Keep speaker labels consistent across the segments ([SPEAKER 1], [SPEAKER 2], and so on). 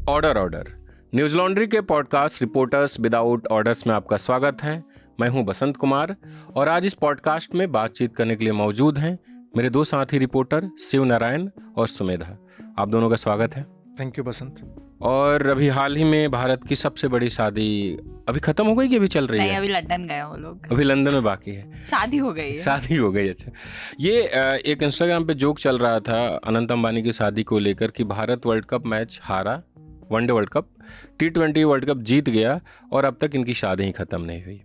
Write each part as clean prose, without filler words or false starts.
[SPEAKER 1] Order order news laundry के podcast reporters without orders में आपका स्वागत है। मैं हूं बसंत कुमार और आज इस पॉडकास्ट में बातचीत करने के लिए मौजूद हैं मेरे दो साथी रिपोर्टर शिव नारायण और सुमेधा। आप दोनों का स्वागत है।
[SPEAKER 2] थैंक यू बसंत।
[SPEAKER 1] और अभी हाल ही में भारत की सबसे बड़ी शादी अभी खत्म हो गई कि अभी चल रही है?
[SPEAKER 3] नहीं, अभी लंदन गए वो लोग।
[SPEAKER 1] अभी लंदन में बाकी है।
[SPEAKER 3] शादी हो गई है।
[SPEAKER 1] शादी हो गई। अच्छा, ये एक इंस्टाग्राम पे जोक चल रहा था अनंत अंबानी की शादी को लेकर कि भारत वर्ल्ड कप मैच हारा, one day world cup, T20 world cup जीत गया और अब तक इनकी शादी ही ख़त्म नहीं हुई।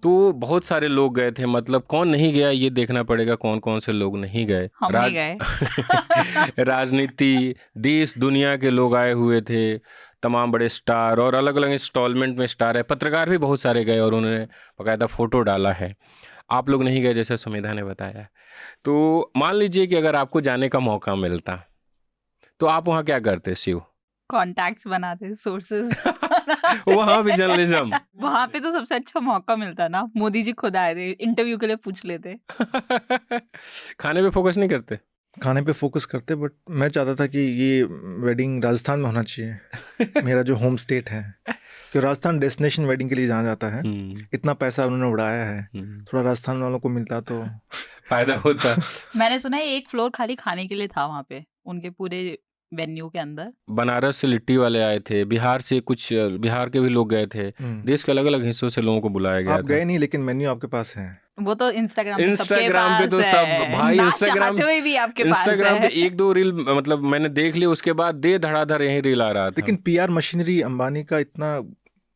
[SPEAKER 1] तो बहुत सारे लोग गए थे, मतलब कौन नहीं गया ये देखना पड़ेगा, कौन कौन से लोग नहीं गए।
[SPEAKER 3] हम नहीं गए।
[SPEAKER 1] राजनीति, देश दुनिया के लोग आए हुए थे, तमाम बड़े स्टार और अलग अलग इंस्टॉलमेंट में स्टार है। पत्रकार भी बहुत सारे गए और उन्होंने बाकायदा फ़ोटो डाला है। आप लोग नहीं गए जैसे सुमेधा ने बताया। तो मान लीजिए कि अगर आपको जाने का मौका मिलता तो आप वहाँ क्या करते शिव?
[SPEAKER 3] कॉन्टैक्ट्स बनाते, सोर्सेज।
[SPEAKER 1] वहाँ भी जर्नलिज्म।
[SPEAKER 3] वहाँ पे तो सबसे अच्छा मौका मिलता ना। मोदी जी खुद आए थे, इंटरव्यू के लिए पूछ लेते।
[SPEAKER 1] खाने पे फोकस नहीं करते?
[SPEAKER 2] खाने पे फोकस करते, बट मैं चाहता था कि ये वेडिंग राजस्थान में होना चाहिए। मेरा जो होम स्टेट है, कि राजस्थान डेस्टिनेशन वेडिंग के लिए जाना जाता है। इतना पैसा उन्होंने उड़ाया है, थोड़ा राजस्थान वालों को मिलता तो
[SPEAKER 1] फायदा होता।
[SPEAKER 3] मैंने सुना है एक फ्लोर खाली खाने के लिए था वहाँ पे, उनके पूरे वेन्यू के अंदर।
[SPEAKER 1] बनारस से लिट्टी वाले आए थे, बिहार से कुछ, बिहार के भी लोग गए थे। देश के अलग अलग हिस्सों से लोगों को बुलाया गया
[SPEAKER 2] आप
[SPEAKER 1] था।
[SPEAKER 2] गए नहीं, लेकिन मेन्यू आपके पास है।
[SPEAKER 3] वो तो इंस्टाग्राम
[SPEAKER 1] पे तो सब भाई इंस्टाग्राम
[SPEAKER 3] भी आपके पास
[SPEAKER 1] इंस्टाग्राम
[SPEAKER 3] है।
[SPEAKER 1] पे एक दो रील मतलब मैंने देख ली, उसके बाद दे धड़ाधड़ यही रील आ रहा था।
[SPEAKER 2] लेकिन पीआर मशीनरी अंबानी का इतना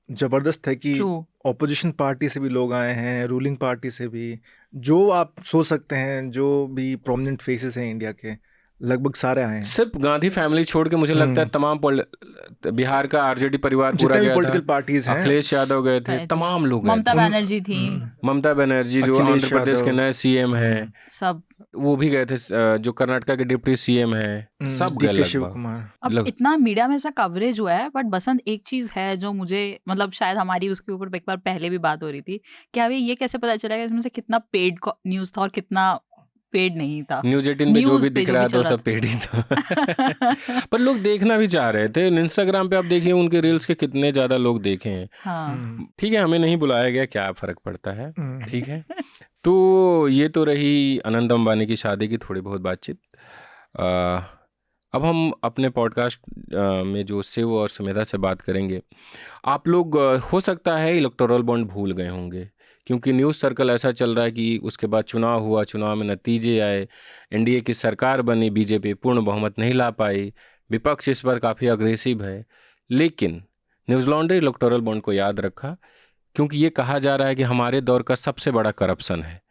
[SPEAKER 2] जबरदस्त है कि ऑपोजिशन पार्टी से भी लोग आए हैं, रूलिंग पार्टी से भी, जो आप सोच सकते हैं, जो भी प्रोमिनेंट फेसेस हैं इंडिया के, लगभग सारे आए हैं।
[SPEAKER 1] सिर्फ गांधी फैमिली छोड़ के मुझे लगता है तमाम बिहार का आरजेडी परिवार पूरा गया था,
[SPEAKER 2] पॉलिटिकल पार्टीज हैं।
[SPEAKER 1] अखिलेश यादव गए थे, तमाम लोग गए थे।
[SPEAKER 3] ममता बनर्जी थी,
[SPEAKER 1] ममता बनर्जी जो आंध्र प्रदेश के नए सीएम हैं,
[SPEAKER 3] सब
[SPEAKER 1] वो भी गए थे। जो कर्नाटका के डिप्टी सीएम हैं, सब गए लगभग।
[SPEAKER 3] अब इतना मीडिया में इसका कवरेज हुआ है। बट बसंत, एक चीज है जो मुझे, मतलब शायद हमारी उसके ऊपर एक बार पहले भी बात हो रही थी कि अभी ये कैसे पता चलेगा इसमें से कितना पेड न्यूज था और कितना पेड नहीं था।
[SPEAKER 1] न्यूज 18 पे जो भी दिख रहा था वो सब पेड ही था। पर लोग देखना भी चाह रहे थे। इंस्टाग्राम पे आप देखिए उनके रील्स के कितने ज्यादा लोग देखे हैं।
[SPEAKER 3] हाँ।
[SPEAKER 1] ठीक है, हमें नहीं बुलाया गया, क्या फर्क पड़ता है। ठीक है, तो ये तो रही अनंत अंबानी की शादी की थोड़ी बहुत बातचीत। अब हम अपने पॉडकास्ट में जो शिव और सुमेधा से बात करेंगे। आप लोग हो सकता है इलेक्टोरल बॉन्ड भूल गए होंगे, क्योंकि न्यूज़ सर्कल ऐसा चल रहा है कि उसके बाद चुनाव हुआ, चुनाव में नतीजे आए, एनडीए की सरकार बनी, बीजेपी पूर्ण बहुमत नहीं ला पाई, विपक्ष इस पर काफ़ी अग्रेसिव है। लेकिन न्यूज़ लॉन्ड्री इलेक्टोरल बॉन्ड को याद रखा, क्योंकि ये कहा जा रहा है कि हमारे दौर का सबसे बड़ा करप्शन है।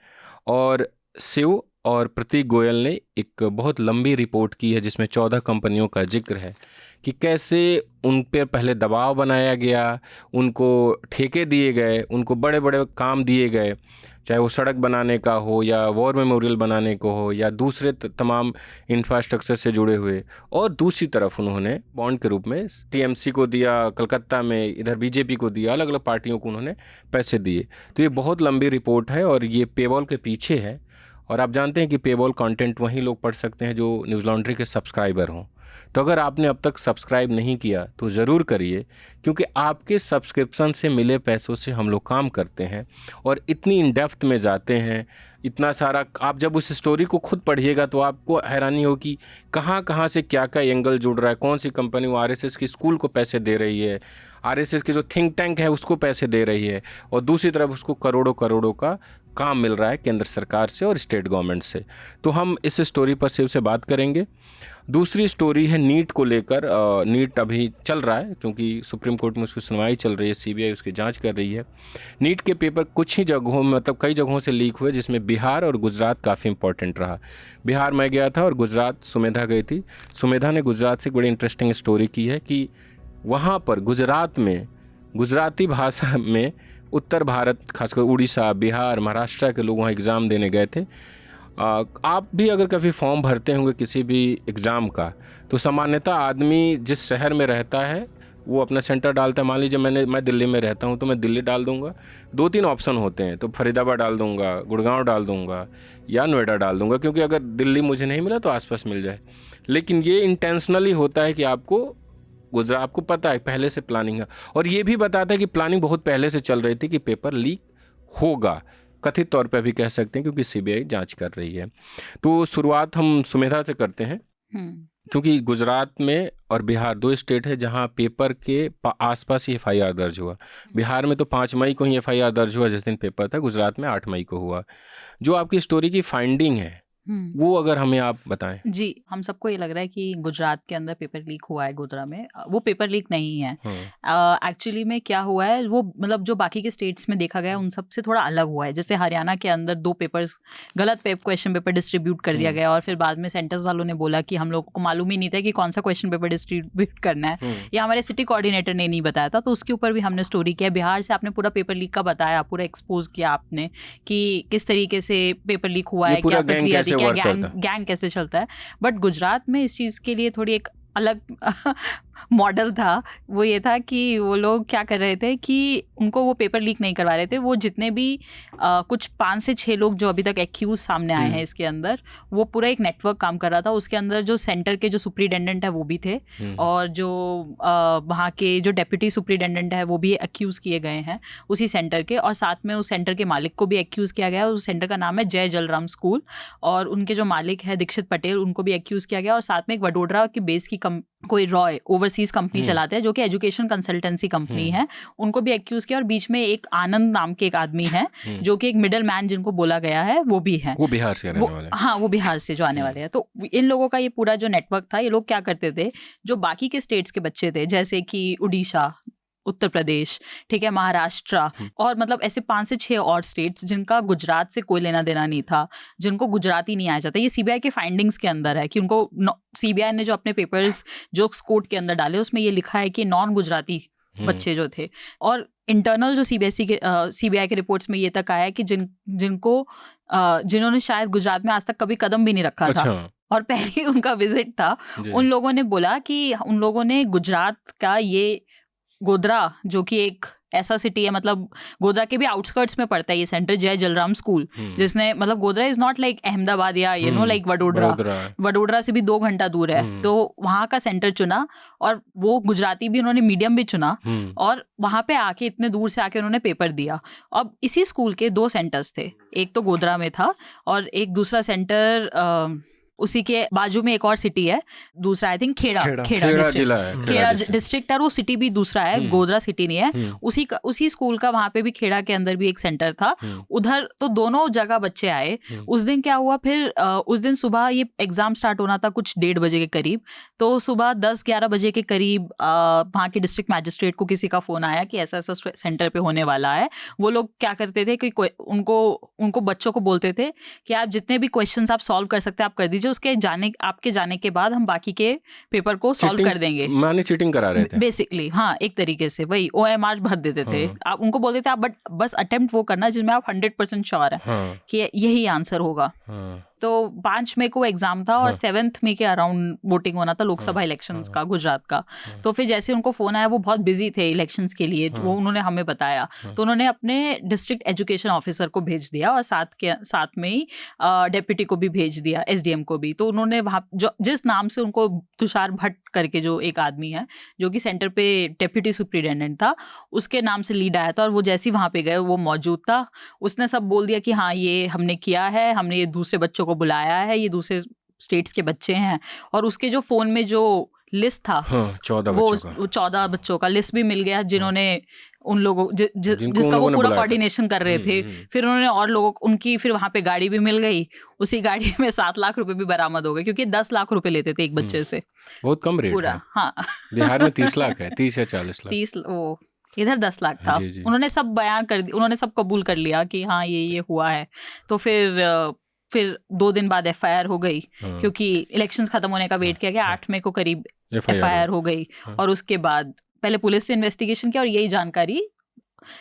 [SPEAKER 1] और शिव और प्रतीक गोयल ने एक बहुत लंबी रिपोर्ट की है जिसमें 14 कंपनियों का जिक्र है कि कैसे उन पर पहले दबाव बनाया गया, उनको ठेके दिए गए, उनको बड़े बड़े काम दिए गए, चाहे वो सड़क बनाने का हो या वॉर मेमोरियल बनाने को हो या दूसरे तमाम इंफ्रास्ट्रक्चर से जुड़े हुए। और दूसरी तरफ उन्होंने बॉन्ड के रूप में टीएमसी को दिया, कलकत्ता में इधर बीजेपी को दिया, अलग अलग पार्टियों को उन्होंने पैसे दिए। तो ये बहुत लंबी रिपोर्ट है और ये पेवॉल के पीछे है। और आप जानते हैं कि पेवॉल कंटेंट वहीं लोग पढ़ सकते हैं जो न्यूज़ लॉन्ड्री के सब्सक्राइबर हों। तो अगर आपने अब तक सब्सक्राइब नहीं किया तो ज़रूर करिए, क्योंकि आपके सब्सक्रिप्शन से मिले पैसों से हम लोग काम करते हैं और इतनी इन डेप्थ में जाते हैं, इतना सारा। आप जब उस स्टोरी को खुद पढ़िएगा तो आपको हैरानी हो कि कहाँ कहाँ से क्या क्या एंगल जुड़ रहा है, कौन सी कंपनी वो आरएसएस की स्कूल को पैसे दे रही है, आरएसएस की जो थिंक टैंक है उसको पैसे दे रही है, और दूसरी तरफ उसको करोड़ों करोड़ों का काम मिल रहा है केंद्र सरकार से और स्टेट गवर्नमेंट से। तो हम इस स्टोरी पर शिव से बात करेंगे। दूसरी स्टोरी है नीट को लेकर। नीट अभी चल रहा है क्योंकि सुप्रीम कोर्ट में उसकी सुनवाई चल रही है, सीबीआई उसकी जांच कर रही है। नीट के पेपर कुछ ही जगहों में, मतलब कई जगहों से लीक हुए, जिसमें बिहार और गुजरात काफ़ी इंपॉर्टेंट रहा। बिहार मैं गया था और गुजरात सुमेधा गई थी। सुमेधा ने गुजरात से एक बड़ी इंटरेस्टिंग स्टोरी की है कि वहाँ पर गुजरात में गुजराती भाषा में उत्तर भारत, खासकर उड़ीसा, बिहार, महाराष्ट्र के लोग वहाँ एग्ज़ाम देने गए थे। आप भी अगर कभी फॉर्म भरते होंगे किसी भी एग्ज़ाम का, तो सामान्यतः आदमी जिस शहर में रहता है वो अपना सेंटर डालता है। मान लीजिए मैं दिल्ली में रहता हूँ तो मैं दिल्ली डाल दूँगा। 2-3 ऑप्शन होते हैं, तो फरीदाबाद डाल दूँगा, गुड़गांव डाल दूँगा या नोएडा डाल दूँगा, क्योंकि अगर दिल्ली मुझे नहीं मिला तो आसपास मिल जाए। लेकिन ये इंटेंशनली होता है कि आपको गुजरा, आपको पता है पहले से प्लानिंग है, और ये भी बताता है कि प्लानिंग बहुत पहले से चल रही थी कि पेपर लीक होगा, कथित तौर पे अभी कह सकते हैं क्योंकि सीबीआई जांच कर रही है। तो शुरुआत हम सुमेधा से करते हैं, क्योंकि गुजरात में और बिहार 2 स्टेट है जहां पेपर के आसपास ही एफआईआर दर्ज हुआ। बिहार में तो 5 मई को ही एफआईआर दर्ज हुआ जिस दिन पेपर था, गुजरात में 8 मई को हुआ। जो आपकी स्टोरी की फाइंडिंग है वो अगर हमें आप बताएं।
[SPEAKER 3] जी, हम सबको ये लग रहा है कि गुजरात के अंदर पेपर लीक हुआ है गोधरा में। वो पेपर लीक नहीं है। एक्चुअली में क्या हुआ है, वो मतलब जो बाकी के स्टेट्स में देखा गया उन सब से थोड़ा अलग हुआ है। जैसे हरियाणा के अंदर 2 पेपर्स गलत क्वेश्चन पेपर डिस्ट्रीब्यूट कर दिया गया और फिर बाद में सेंटर्स वालों ने बोला कि हम लोगों को मालूम ही नहीं था कि कौन सा क्वेश्चन पेपर डिस्ट्रीब्यूट करना है, या हमारे सिटी कोऑर्डिनेटर ने नहीं बताया था, तो उसके ऊपर भी हमने स्टोरी किया। बिहार से आपने पूरा पेपर लीक का बताया, पूरा एक्सपोज किया आपने कि किस तरीके से पेपर लीक हुआ है, क्या प्रक्रिया थी, क्या गैंग कैसे चलता है। बट गुजरात में इस चीज़ के लिए थोड़ी एक अलग मॉडल था। वो ये था कि वो लोग क्या कर रहे थे कि उनको वो पेपर लीक नहीं करवा रहे थे। वो जितने भी कुछ 5 से 6 लोग जो अभी तक एक्यूज सामने आए हैं इसके अंदर, वो पूरा एक नेटवर्क काम कर रहा था। उसके अंदर जो सेंटर के जो सुप्रीडेंडेंट है वो भी थे, और जो वहाँ के जो डेप्यूटी सुप्रीडेंडेंट है वो भी एक्यूज किए गए हैं उसी सेंटर के, और साथ में उस सेंटर के मालिक को भी एक्यूज किया गया। उस सेंटर का नाम है जय जलराम स्कूल, और उनके जो मालिक है दीक्षित पटेल, उनको भी एक्यूज किया गया। और साथ में एक वडोदरा की बेस की कोई रॉय ओवरसीज कंपनी चलाते हैं जो कि एजुकेशन कंसल्टेंसी कंपनी है, उनको भी एक्यूज किया। और बीच में एक आनंद नाम के एक आदमी है जो कि एक मिडल मैन जिनको बोला गया है, वो भी है,
[SPEAKER 1] वो बिहार से रहने वाले।
[SPEAKER 3] हाँ, वो बिहार से जो आने वाले हैं। तो इन लोगों का ये पूरा जो नेटवर्क था, ये लोग क्या करते थे, जो बाकी के स्टेट्स के बच्चे थे जैसे कि उड़ीसा, उत्तर प्रदेश, ठीक है, महाराष्ट्र, और मतलब ऐसे 5 से 6 और स्टेट्स जिनका गुजरात से कोई लेना देना नहीं था, जिनको गुजराती नहीं आया जाता। ये सीबीआई के फाइंडिंग्स के अंदर है कि उनको सीबीआई ने जो अपने पेपर्स जो कोर्ट के अंदर डाले उसमें ये लिखा है कि नॉन गुजराती बच्चे जो थे। और इंटरनल जो सीबीआई के रिपोर्ट्स में ये तक आया है कि जिन्होंने शायद गुजरात में आज तक कभी कदम भी नहीं रखा था, और पहले उनका विजिट था, उन लोगों ने बोला कि उन लोगों ने गुजरात का ये गोधरा, जो कि एक ऐसा सिटी है, मतलब गोधरा के भी आउटस्कर्ट्स में पड़ता है ये सेंटर, जय जलराम स्कूल, जिसने मतलब Godhra is not like Ahmedabad या लाइक वडोदरा से भी 2 घंटा दूर है, तो वहाँ का सेंटर चुना। और वो गुजराती भी उन्होंने मीडियम भी चुना, और वहाँ पे आके इतने दूर से आके उन्होंने पेपर दिया। अब इसी स्कूल के 2 सेंटर्स थे, एक तो गोधरा में था और एक दूसरा सेंटर उसी के बाजू में एक और सिटी है, दूसरा आई थिंक खेड़ा डिस्ट्रिक्ट है, वो सिटी भी दूसरा है, गोधरा सिटी नहीं है। उसी स्कूल का वहाँ पे भी खेड़ा के अंदर भी एक सेंटर था उधर। तो दोनों जगह बच्चे आए। उस दिन क्या हुआ फिर, उस दिन सुबह ये एग्जाम स्टार्ट होना था कुछ 1:30 बजे के करीब, तो सुबह 10-11 बजे के करीब वहाँ के डिस्ट्रिक्ट मैजिस्ट्रेट को किसी का फोन आया कि ऐसा ऐसा सेंटर पे होने वाला है। वो लोग क्या करते थे कि उनको बच्चों को बोलते थे कि आप जितने भी क्वेश्चन आप सॉल्व कर सकते हैं आप कर दीजिए, आपके जाने के बाद हम बाकी के पेपर को सॉल्व कर देंगे।
[SPEAKER 1] माने चीटिंग करा रहे थे
[SPEAKER 3] बेसिकली, हाँ, एक तरीके से वही OMR भर देते थे। आप उनको बोलते थे आप बस अटेम्प्ट वो करना जिसमें आप 100% श्योर है कि यही आंसर होगा। तो 5 मई को एग्जाम था और 7 मई के अराउंड वोटिंग होना था लोकसभा इलेक्शंस का गुजरात का। तो फिर जैसे उनको फोन आया, वो बहुत बिजी थे इलेक्शंस के लिए, तो वो उन्होंने हमें बताया, तो उन्होंने अपने डिस्ट्रिक्ट एजुकेशन ऑफिसर को भेज दिया और साथ में ही डेप्यूटी को भी भेज दिया, SDM को भी। तो उन्होंने वहाँ जिस नाम से उनको तुषार भट्ट करके जो एक आदमी है जो कि सेंटर पे डेप्यूटी सुप्रीडेंडेंट था, उसके नाम से लीड आया था, और वो जैसे ही वहाँ पे गए वो मौजूद था। उसने सब बोल दिया कि हाँ ये हमने किया है, हमने ये दूसरे बच्चों को बुलाया है, ये दूसरे स्टेट्स के बच्चे हैं। और उसके जो फोन में जो लिस्ट था 14 बच्चों का लिस्ट भी मिल गया, जिन्होंने उन लोगों जिसका वो पूरा कोऑर्डिनेशन कर रहे थे। फिर उन्होंने और लोगों उनकी फिर वहाँ पे गाड़ी भी मिल गई, उसी गाड़ी में 7 लाख रुपए भी बरामद हो गए, क्योंकि 10 लाख रुपए लेते थे एक बच्चे से।
[SPEAKER 1] बहुत कम रेट
[SPEAKER 3] पूरा, हाँ।
[SPEAKER 1] बिहार में 30 लाख है, 30 या 40 लाख,
[SPEAKER 3] 30 वो इधर 10 लाख था। उन्होंने सब बयान कर दिया, उन्होंने सब कबूल कर लिया कि हाँ ये हुआ है। तो फिर 2 दिन बाद FIR हो गई, क्योंकि इलेक्शंस खत्म होने का वेट किया गया। 8 मई को करीब FIR हो गई, और उसके बाद पहले पुलिस से इन्वेस्टिगेशन किया और यही जानकारी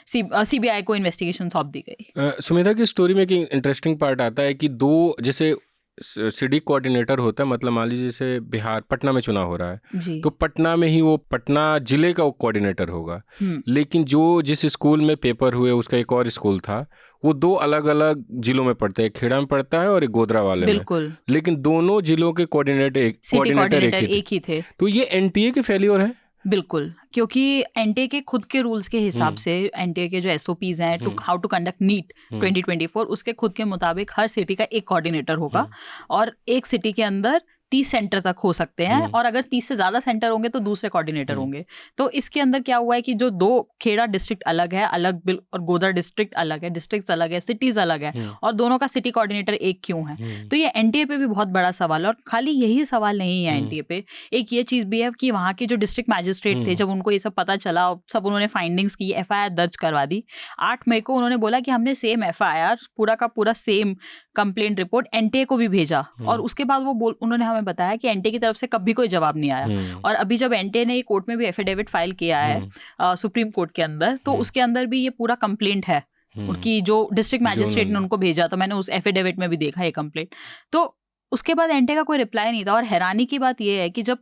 [SPEAKER 3] CBI को इन्वेस्टिगेशन सौंप दी गई।
[SPEAKER 1] सुमेधा की स्टोरी में एक इंटरेस्टिंग पार्ट आता है कि 2 जैसे सिटी कोऑर्डिनेटर होता है, मतलब मान लीजिए जैसे बिहार पटना में चुनाव हो रहा है तो पटना में ही वो पटना जिले का कोऑर्डिनेटर होगा, लेकिन जिस स्कूल में पेपर हुए उसका एक और स्कूल था, वो 2 अलग अलग जिलों में पड़ता है, एक खेड़ा में पड़ता है और एक गोधरा वाले
[SPEAKER 3] में,
[SPEAKER 1] लेकिन दोनों जिलों के कोऑर्डिनेटर एक ही थे।
[SPEAKER 3] तो
[SPEAKER 1] ये NTA के फेल्योर है
[SPEAKER 3] बिल्कुल, क्योंकि एनटीए के खुद के रूल्स के हिसाब से, एनटीए के जो एसओपीज हैं to how to conduct NEET 2024, उसके खुद के मुताबिक हर सिटी का एक कोऑर्डिनेटर होगा और एक सिटी के अंदर 30 सेंटर तक हो सकते हैं, और अगर 30 से ज़्यादा सेंटर होंगे तो दूसरे कोऑर्डिनेटर होंगे। तो इसके अंदर क्या हुआ है कि जो 2 खेड़ा डिस्ट्रिक्ट अलग है, और गोदर डिस्ट्रिक्ट अलग है, डिस्ट्रिक्ट अलग है, सिटीज़ अलग है, और दोनों का सिटी कोऑर्डिनेटर एक क्यों है। तो ये एनटीए पे भी बहुत बड़ा सवाल है, और खाली यही सवाल नहीं है एनटीए पे, एक ये चीज़ भी है कि वहाँ के जो डिस्ट्रिक्ट मैजिस्ट्रेट थे, जब उनको ये सब पता चला, सब उन्होंने फाइंडिंग्स की, एफआईआर दर्ज करवा दी। 8 मई को उन्होंने बोला कि हमने सेम एफआईआर, पूरा का पूरा सेम कंप्लेंट रिपोर्ट एनटीए को भी भेजा, और उसके बाद उन्होंने हमें बताया कि एनटीए की तरफ से कभी कोई जवाब नहीं आया। और अभी जब एनटीए ने कोर्ट में भी एफिडेविट फाइल किया है सुप्रीम कोर्ट के अंदर, तो उसके अंदर भी ये पूरा कंप्लेंट है उनकी, जो डिस्ट्रिक्ट मैजिस्ट्रेट ने उनको भेजा, तो मैंने उस एफिडेविट में भी देखा ये कंप्लेंट। तो उसके बाद एनटीए का कोई रिप्लाई नहीं था। और हैरानी की बात यह है कि जब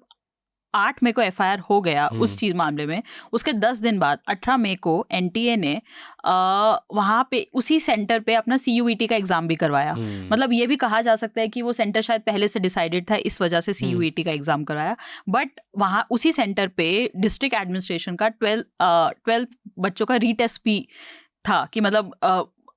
[SPEAKER 3] 8 मई को एफआईआर हो गया उस चीज मामले में, उसके 10 दिन बाद 18 मई को एनटीए ने वहाँ पे उसी सेंटर पे अपना CUET का एग्जाम भी करवाया। मतलब ये भी कहा जा सकता है कि वो सेंटर शायद पहले से डिसाइडेड था, इस वजह से CUET का एग्जाम करवाया। बट वहाँ उसी सेंटर पे डिस्ट्रिक्ट एडमिनिस्ट्रेशन का 12 बच्चों का रीटेस्ट भी था कि मतलब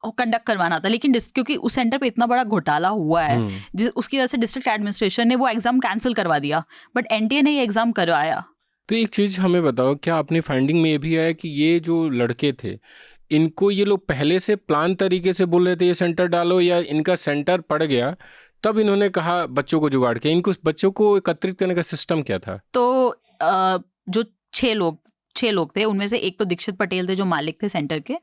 [SPEAKER 3] कंडक्ट करवाना था, लेकिन क्योंकि उस सेंटर पे इतना बड़ा घोटाला हुआ है उसकी वजह से डिस्ट्रिक्ट एडमिनिस्ट्रेशन ने वो एग्जाम कैंसिल करवा दिया, बट एनटीए ने ये एग्जाम करवाया।
[SPEAKER 1] तो एक चीज़ हमें बताओ, क्या अपनी फाइंडिंग में ये भी आया कि ये जो लड़के थे, इनको ये लोग पहले से प्लान तरीके से बोल रहे थे ये सेंटर डालो, या इनका सेंटर पड़ गया तब इन्होंने कहा बच्चों को जुगाड़ के, इनको बच्चों को एकत्रित करने का सिस्टम क्या था?
[SPEAKER 3] तो जो 6 लोग थे, उनमें से एक तो दीक्षित पटेल थे जो मालिक थे सेंटर के।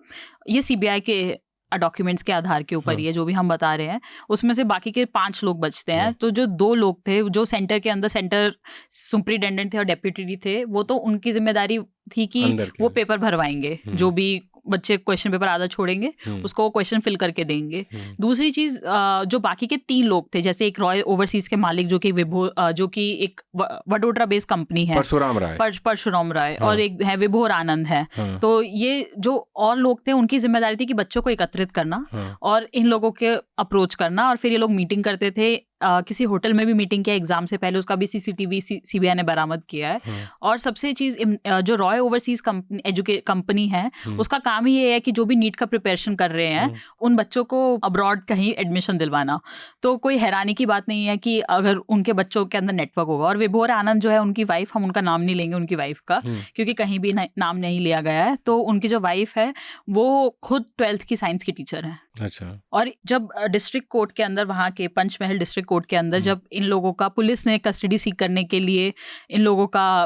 [SPEAKER 3] ये सीबीआई के डॉक्यूमेंट्स के आधार के ऊपर ये जो भी हम बता रहे हैं, उसमें से बाकी के 5 लोग बचते हैं। तो जो 2 लोग थे जो सेंटर के अंदर सेंटर सुपरिटेंडेंट थे और डेप्यूटी थे, वो तो उनकी जिम्मेदारी थी कि वो पेपर भरवाएंगे, जो भी बच्चे क्वेश्चन पेपर आधा छोड़ेंगे उसको वो क्वेश्चन फिल करके देंगे। दूसरी चीज, जो बाकी के 3 लोग थे, जैसे एक रॉय ओवरसीज के मालिक जो कि एक वडोदरा बेस्ड कंपनी है, परशुराम राय, और एक है विभोर आनंद है। तो ये जो और लोग थे उनकी जिम्मेदारी थी कि बच्चों को एकत्रित करना और इन लोगों के अप्रोच करना, और फिर ये लोग मीटिंग करते थे। किसी होटल में भी मीटिंग किया एग्जाम से पहले, उसका भी सीसीटीवी सीबीआई ने बरामद किया है। और सबसे चीज, जो रॉय ओवरसीज कंपनी है, उसका काम ही ये है कि जो भी नीट का प्रिपरेशन कर रहे हैं उन बच्चों को अब्रॉड कहीं एडमिशन दिलवाना। तो कोई हैरानी की बात नहीं है कि अगर उनके बच्चों के अंदर नेटवर्क होगा। और विभोर आनंद जो है, उनकी वाइफ, हम उनका नाम नहीं लेंगे उनकी वाइफ का, क्योंकि कहीं भी नाम नहीं लिया गया है। तो उनकी जो वाइफ है वो खुद 12th की साइंस की टीचर है।
[SPEAKER 1] अच्छा। और
[SPEAKER 3] जब डिस्ट्रिक्ट कोर्ट के अंदर, वहाँ के पंचमहल डिस्ट्रिक्ट कोर्ट के अंदर, जब इन लोगों का पुलिस ने कस्टडी सीख करने के लिए इन लोगों का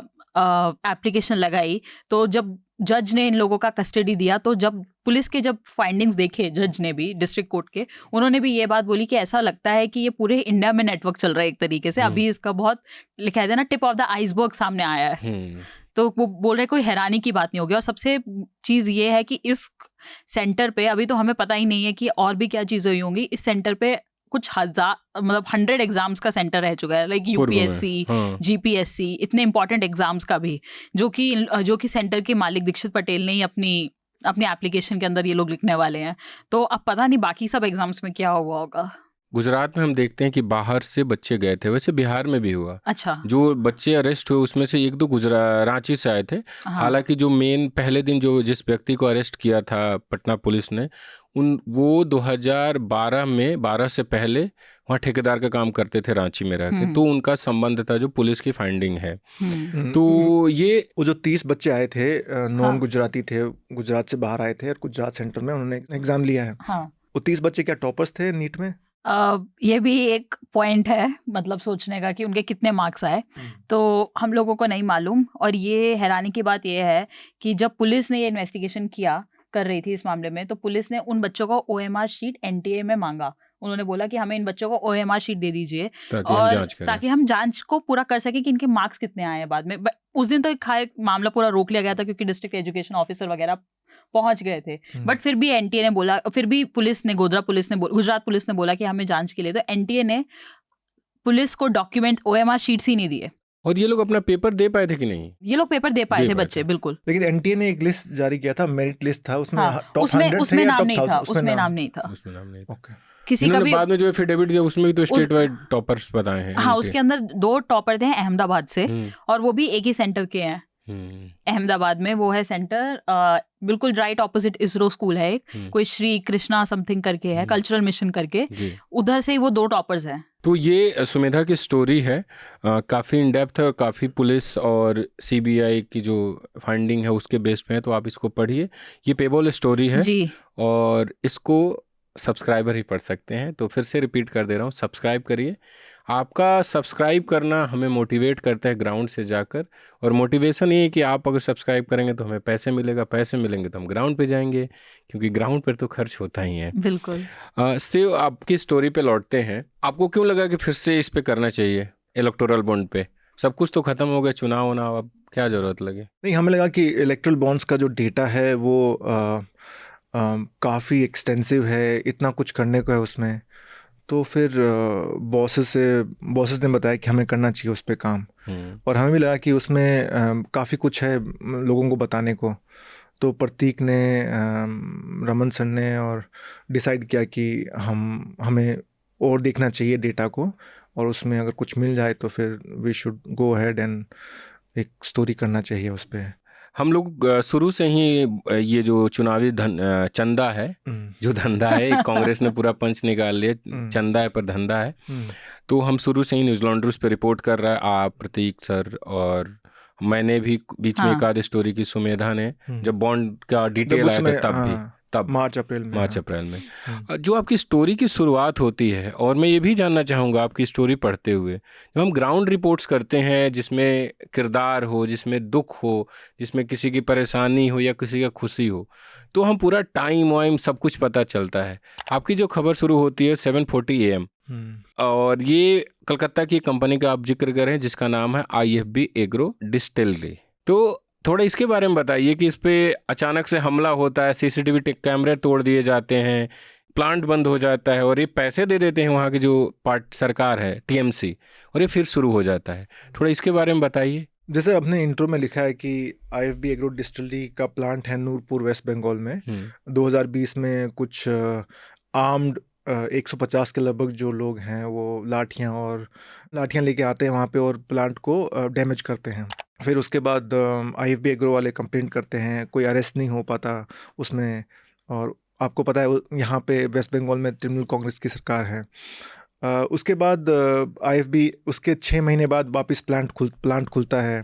[SPEAKER 3] एप्लीकेशन लगाई, तो जब जज ने इन लोगों का कस्टडी दिया, तो जब पुलिस के जब फाइंडिंग्स देखे जज ने भी, डिस्ट्रिक्ट कोर्ट के, उन्होंने भी ये बात बोली कि ऐसा लगता है कि ये पूरे इंडिया में नेटवर्क चल रहा है एक तरीके से। अभी इसका बहुत लिखा है ना, टिप ऑफ द आइसबर्ग सामने आया है। तो वो बोल रहे कोई हैरानी की बात नहीं होगी। और सबसे चीज़ ये है कि इस सेंटर पे अभी तो हमें पता ही नहीं है कि और भी क्या चीज़ें हुई होंगी। इस सेंटर पे कुछ 100 एग्जाम्स का सेंटर रह चुका है, लाइक यूपीएससी, जीपीएससी, इतने इंपॉर्टेंट एग्जाम्स का भी, जो कि सेंटर के मालिक दीक्षित पटेल ने ही अपनी एप्लीकेशन के अंदर ये लोग लिखने वाले हैं। तो अब पता नहीं बाकी सब एग्जाम्स में क्या हुआ होगा।
[SPEAKER 1] गुजरात में हम देखते हैं कि बाहर से बच्चे गए थे, वैसे बिहार में भी हुआ।
[SPEAKER 3] अच्छा।
[SPEAKER 1] जो बच्चे अरेस्ट हुए उसमें से 1-2 रांची से आए थे। हालांकि जो मेन पहले दिन जिस व्यक्ति को अरेस्ट किया था पटना पुलिस ने, वो 2012 में, 12 से पहले वहाँ ठेकेदार का काम करते थे रांची में रह के, तो उनका संबंध था, जो पुलिस की फाइंडिंग है। तो
[SPEAKER 2] वो जो 30 बच्चे आए थे, नॉन गुजराती थे, गुजरात से बाहर आए थे और गुजरात सेंटर में उन्होंने एग्जाम लिया है। वो 30 बच्चे क्या टॉपर्स थे नीट में?
[SPEAKER 3] ये भी एक पॉइंट है, मतलब सोचने का, कि उनके कितने मार्क्स आए, तो हम लोगों को नहीं मालूम। और ये हैरानी की बात ये है कि जब पुलिस ने ये इन्वेस्टिगेशन कर रही थी इस मामले में, तो पुलिस ने उन बच्चों को OMR शीट NTA में मांगा। उन्होंने बोला कि हमें इन बच्चों को OMR शीट दे दीजिए, और ताकि हम जांच को पूरा कर सके कि इनके मार्क्स कितने आए बाद में। उस दिन तो मामला पूरा रोक लिया गया था, क्योंकि डिस्ट्रिक्ट एजुकेशन ऑफिसर वगैरह पहुंच गए थे। बट फिर भी NTA ने बोला, फिर भी गुजरात पुलिस ने बोला कि हमें जांच के लिए, तो NTA ने पुलिस को डॉक्यूमेंट OMR शीट्स ही नहीं दिए।
[SPEAKER 1] और ये लोग अपना पेपर दे पाए थे कि नहीं?
[SPEAKER 3] ये लोग पेपर दे पाए थे बच्चे, बिल्कुल।
[SPEAKER 2] लेकिन NTA ने एक लिस्ट जारी किया था, मेरिट लिस्ट था, उसमें टॉप 100 थे,
[SPEAKER 3] उसमें नाम नहीं था,
[SPEAKER 2] उसमें
[SPEAKER 3] नाम नहीं था।
[SPEAKER 2] ओके।
[SPEAKER 3] किसी का भी
[SPEAKER 1] बाद में जो एफिडेविट दिया उसमें भी तो स्टेट वाइड टॉपर्स बताए हैं।
[SPEAKER 3] हाँ, उसके अंदर 2 टॉपर थे अहमदाबाद से, और वो भी एक ही सेंटर के हैं। अहमदाबाद में, वो है सेंटर, बिल्कुल राइट ऑपोजिट इसरो स्कूल है एक, कोई श्री कृष्णा समथिंग करके है, कल्चरल मिशन करके, उधर से ही वो 2 टॉपर्स हैं।
[SPEAKER 1] तो ये सुमेधा की स्टोरी है, काफ़ी इन डेप्थ है और काफ़ी पुलिस और सीबीआई की जो फाइंडिंग है उसके बेस पे है, तो आप इसको पढ़िए। ये पेबल स्टोरी है
[SPEAKER 3] जी।
[SPEAKER 1] और इसको सब्सक्राइबर ही पढ़ सकते हैं, तो फिर से रिपीट कर दे रहा हूँ, सब्सक्राइब करिए। आपका सब्सक्राइब करना हमें मोटिवेट करता है ग्राउंड से जाकर, और मोटिवेशन ये है कि आप अगर सब्सक्राइब करेंगे तो हमें पैसे मिलेगा, पैसे मिलेंगे तो हम ग्राउंड पे जाएंगे, क्योंकि ग्राउंड पर तो खर्च होता ही है।
[SPEAKER 3] बिल्कुल।
[SPEAKER 1] शिव, आपकी स्टोरी पे लौटते हैं। आपको क्यों लगा कि फिर से इस पे करना चाहिए, इलेक्टोरल बॉन्ड पे? सब कुछ तो खत्म हो गया, चुनाव होना, अब क्या ज़रूरत लगे?
[SPEAKER 2] नहीं, हमें लगा कि इलेक्ट्रल बॉन्ड्स का जो डेटा है वो काफ़ी एक्सटेंसिव है, इतना कुछ करने को है उसमें। तो फिर बॉसेस ने बताया कि हमें करना चाहिए उस पर काम, और हमें भी लगा कि उसमें काफ़ी कुछ है लोगों को बताने को। तो प्रतीक ने, रमन सर ने और डिसाइड किया कि हमें और देखना चाहिए डेटा को, और उसमें अगर कुछ मिल जाए तो फिर we should go ahead and एक स्टोरी करना चाहिए उस पर।
[SPEAKER 1] हम लोग शुरू से ही ये जो चुनावी चंदा है, जो धंधा है, कांग्रेस ने पूरा पंच निकाल लिया, चंदा है पर धंधा है। तो हम शुरू से ही न्यूज़ लॉन्ड्री उस पर रिपोर्ट कर रहा है, आप, प्रतीक सर, और मैंने भी बीच में एक आध स्टोरी की, सुमेधा ने, जब बॉन्ड का डिटेल आया था तब मार्च अप्रैल में जो आपकी स्टोरी की शुरुआत होती है। और मैं ये भी जानना चाहूँगा आपकी स्टोरी पढ़ते हुए, जब हम ग्राउंड रिपोर्ट्स करते हैं जिसमें किरदार हो, जिसमें दुख हो, जिसमें किसी की परेशानी हो या किसी का खुशी हो, तो हम पूरा टाइम वाइम सब कुछ पता चलता है। आपकी जो खबर शुरू होती है 7:40 AM, और ये कलकत्ता की कंपनी का आप जिक्र करें जिसका नाम है IFB एग्रो डिस्टिलरी। तो थोड़ा इसके बारे में बताइए कि इस पे अचानक से हमला होता है, CCTV कैमरे तोड़ दिए जाते हैं, प्लांट बंद हो जाता है, और ये पैसे दे देते हैं वहाँ की जो सरकार है, TMC, और ये फिर शुरू हो जाता है। थोड़ा इसके बारे में बताइए।
[SPEAKER 2] जैसे अपने इंट्रो में लिखा है कि IFB एग्रो डिस्टिलरी का प्लांट है नूरपुर, वेस्ट बंगाल में। 2020 में कुछ आर्म्ड 150 के लगभग जो लोग हैं वो लाठियाँ लेके आते हैं वहाँ पे और प्लांट को डैमेज करते हैं। फिर उसके बाद IFB एग्रो वाले कंप्लेंट करते हैं, कोई अरेस्ट नहीं हो पाता उसमें, और आपको पता है यहाँ पे वेस्ट बंगाल में तृणमूल कांग्रेस की सरकार है। उसके बाद IFB उसके 6 महीने बाद वापस प्लांट खुलता है,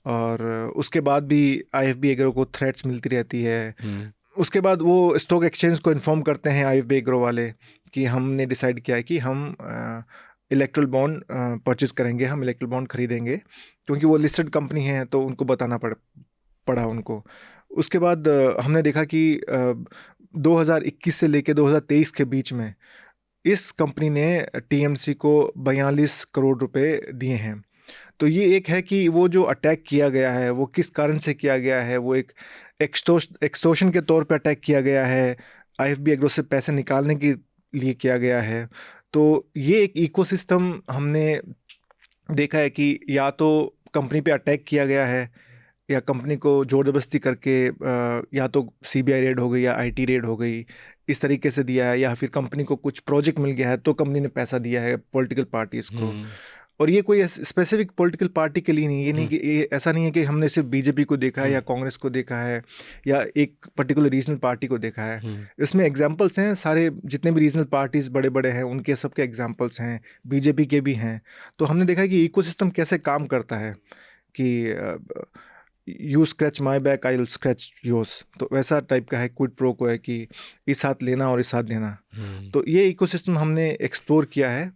[SPEAKER 2] और उसके बाद भी IFB एग्रो को थ्रेट्स मिलती रहती है। उसके बाद वो स्टॉक एक्सचेंज को इन्फॉर्म करते हैं IFB एग्रो वाले कि हमने डिसाइड किया है कि हम इलेक्ट्रल बॉन्ड परचेज़ करेंगे, हम इलेक्ट्रल बॉन्ड खरीदेंगे, क्योंकि वो लिस्टेड कंपनी है तो उनको बताना पड़ा उनको। उसके बाद हमने देखा कि 2021 से लेकर 2023 के बीच में इस कंपनी ने TMC को 42 करोड़ रुपए दिए हैं। तो ये एक है कि वो जो अटैक किया गया है वो किस कारण से किया गया है, वो एक एक्सटॉर्शन के तौर पे अटैक किया गया है, IFB एग्रो से पैसे निकालने के लिए किया गया है। तो ये एक इकोसिस्टम हमने देखा है कि या तो कंपनी पे अटैक किया गया है, या कंपनी को जोर जबरदस्ती करके या तो CBI रेड हो गई या IT रेड हो गई, इस तरीके से दिया है, या फिर कंपनी को कुछ प्रोजेक्ट मिल गया है तो कंपनी ने पैसा दिया है पॉलिटिकल पार्टीज़ को। और ये कोई स्पेसिफिक पॉलिटिकल पार्टी के लिए नहीं, ये नहीं कि ये ऐसा नहीं है कि हमने सिर्फ BJP को देखा है या कांग्रेस को देखा है या एक पर्टिकुलर रीजनल पार्टी को देखा है। इसमें एग्जांपल्स हैं, सारे जितने भी रीजनल पार्टीज बड़े बड़े हैं उनके सबके एग्जांपल्स हैं, BJP के भी हैं। तो हमने देखा है कि इकोसिस्टम कैसे काम करता है, कि you scratch my back I will scratch yours, तो वैसा टाइप का है, क्विड प्रो को है कि इस हाथ लेना और इस हाथ देना। तो ये इकोसिस्टम हमने एक्सप्लोर किया है,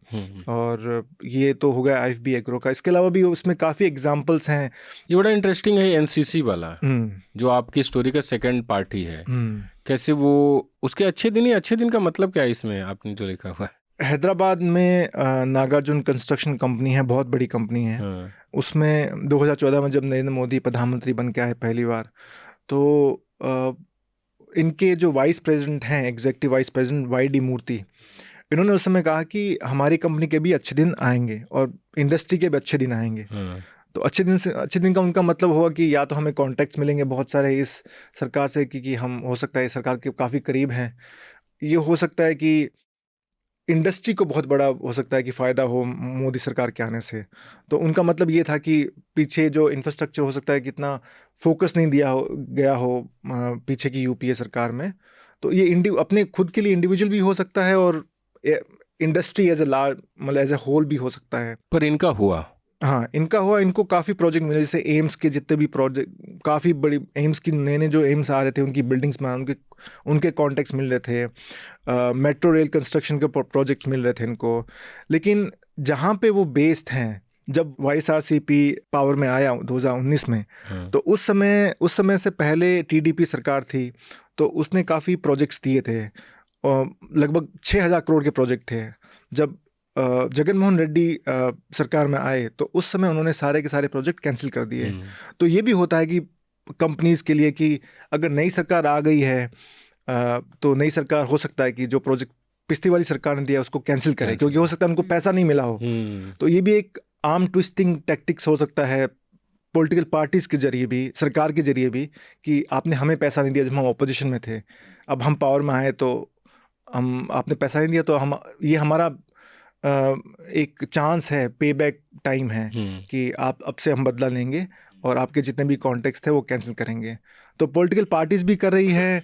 [SPEAKER 2] और ये तो हो गया IFB एग्रो का। इसके अलावा भी उसमें काफ़ी एग्जांपल्स हैं।
[SPEAKER 1] ये बड़ा इंटरेस्टिंग है NCC वाला, जो आपकी स्टोरी का सेकंड पार्टी है। कैसे वो उसके अच्छे दिन का मतलब क्या है इसमें आपने जो लिखा हुआ है?
[SPEAKER 2] हैदराबाद में नागार्जुन कंस्ट्रक्शन कंपनी है, बहुत बड़ी कंपनी है। उसमें 2014 में जब नरेंद्र मोदी प्रधानमंत्री बन के आए पहली बार, तो इनके जो वाइस प्रेसिडेंट हैं, एग्जीक्यूटिव वाइस प्रेसिडेंट YD मूर्ति, इन्होंने उस समय कहा कि हमारी कंपनी के भी अच्छे दिन आएंगे और इंडस्ट्री के भी अच्छे दिन आएंगे। तो अच्छे दिन का उनका मतलब होगा कि या तो हमें कॉन्टैक्ट्स मिलेंगे बहुत सारे इस सरकार से कि हम हो सकता है सरकार के काफ़ी करीब हैं, ये हो सकता है कि इंडस्ट्री को बहुत बड़ा हो सकता है कि फ़ायदा हो मोदी सरकार के आने से। तो उनका मतलब ये था कि पीछे जो इंफ्रास्ट्रक्चर हो सकता है कि इतना फोकस नहीं गया हो पीछे की यूपीए सरकार में। तो ये अपने खुद के लिए इंडिविजुअल भी हो सकता है और इंडस्ट्री एज ए लार्ज मतलब एज ए होल भी हो सकता है।
[SPEAKER 1] पर इनका हुआ,
[SPEAKER 2] हाँ इनका हुआ, इनको काफ़ी प्रोजेक्ट मिले, जैसे एम्स के जितने भी प्रोजेक्ट, काफ़ी बड़ी एम्स की नए जो एम्स आ रहे थे उनकी बिल्डिंग्स में उनके कॉन्टेक्ट्स मिल रहे थे। मेट्रो रेल कंस्ट्रक्शन के प्रोजेक्ट्स मिल रहे थे इनको। लेकिन जहाँ पे वो बेस्ड हैं, जब वाईएसआरसीपी पावर में आया 2019 में, तो उस समय से पहले टीडीपी सरकार थी, तो उसने काफ़ी प्रोजेक्ट्स दिए थे और लगभग 6,000 करोड़ के प्रोजेक्ट थे। जब जगनमोहन रेड्डी सरकार में आए तो उस समय उन्होंने सारे के सारे प्रोजेक्ट कैंसिल कर दिए। तो ये भी होता है कि कंपनीज के लिए कि अगर नई सरकार आ गई है तो नई सरकार हो सकता है कि जो प्रोजेक्ट पिछली वाली सरकार ने दिया उसको कैंसिल करे, क्योंकि हो सकता है उनको पैसा नहीं मिला हो। तो ये भी एक आर्म ट्विस्टिंग टैक्टिक्स हो सकता है पॉलिटिकल पार्टीज के जरिए भी, सरकार के जरिए भी, कि आपने हमें पैसा नहीं दिया जब हम ऑपोजिशन में थे, अब हम पावर में आए तो आपने पैसा नहीं दिया, तो ये हमारा एक चांस है, पे बैक टाइम है कि आप अब से हम बदला लेंगे और आपके जितने भी कॉन्टेक्स्ट थे वो कैंसिल करेंगे। तो पॉलिटिकल पार्टीज भी कर रही है,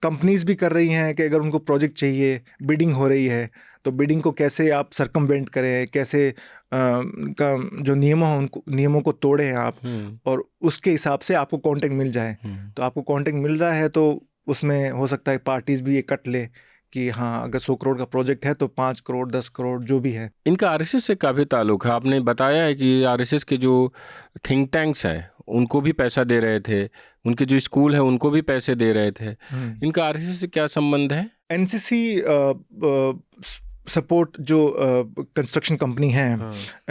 [SPEAKER 2] कंपनीज भी कर रही हैं कि अगर उनको प्रोजेक्ट चाहिए, बिडिंग हो रही है, तो बिडिंग को कैसे आप सरकमवेंट करें, कैसे का जो नियमों को तोड़ें आप, और उसके हिसाब से आपको कॉन्टेक्ट मिल जाए। तो आपको कॉन्टेक्ट मिल रहा है तो उसमें हो सकता है पार्टीज भी ये कट ले कि हाँ अगर 100 करोड़ का प्रोजेक्ट है तो 5 करोड़ 10 करोड़ जो भी है।
[SPEAKER 1] इनका आरएसएस से काफ़ी ताल्लुक है। आपने बताया है कि आरएसएस के जो थिंक टैंक्स हैं उनको भी पैसा दे रहे थे, उनके जो स्कूल है उनको भी पैसे दे रहे थे। इनका आरएसएस से क्या संबंध है?
[SPEAKER 2] एनसीसी सपोर्ट जो कंस्ट्रक्शन कंपनी है,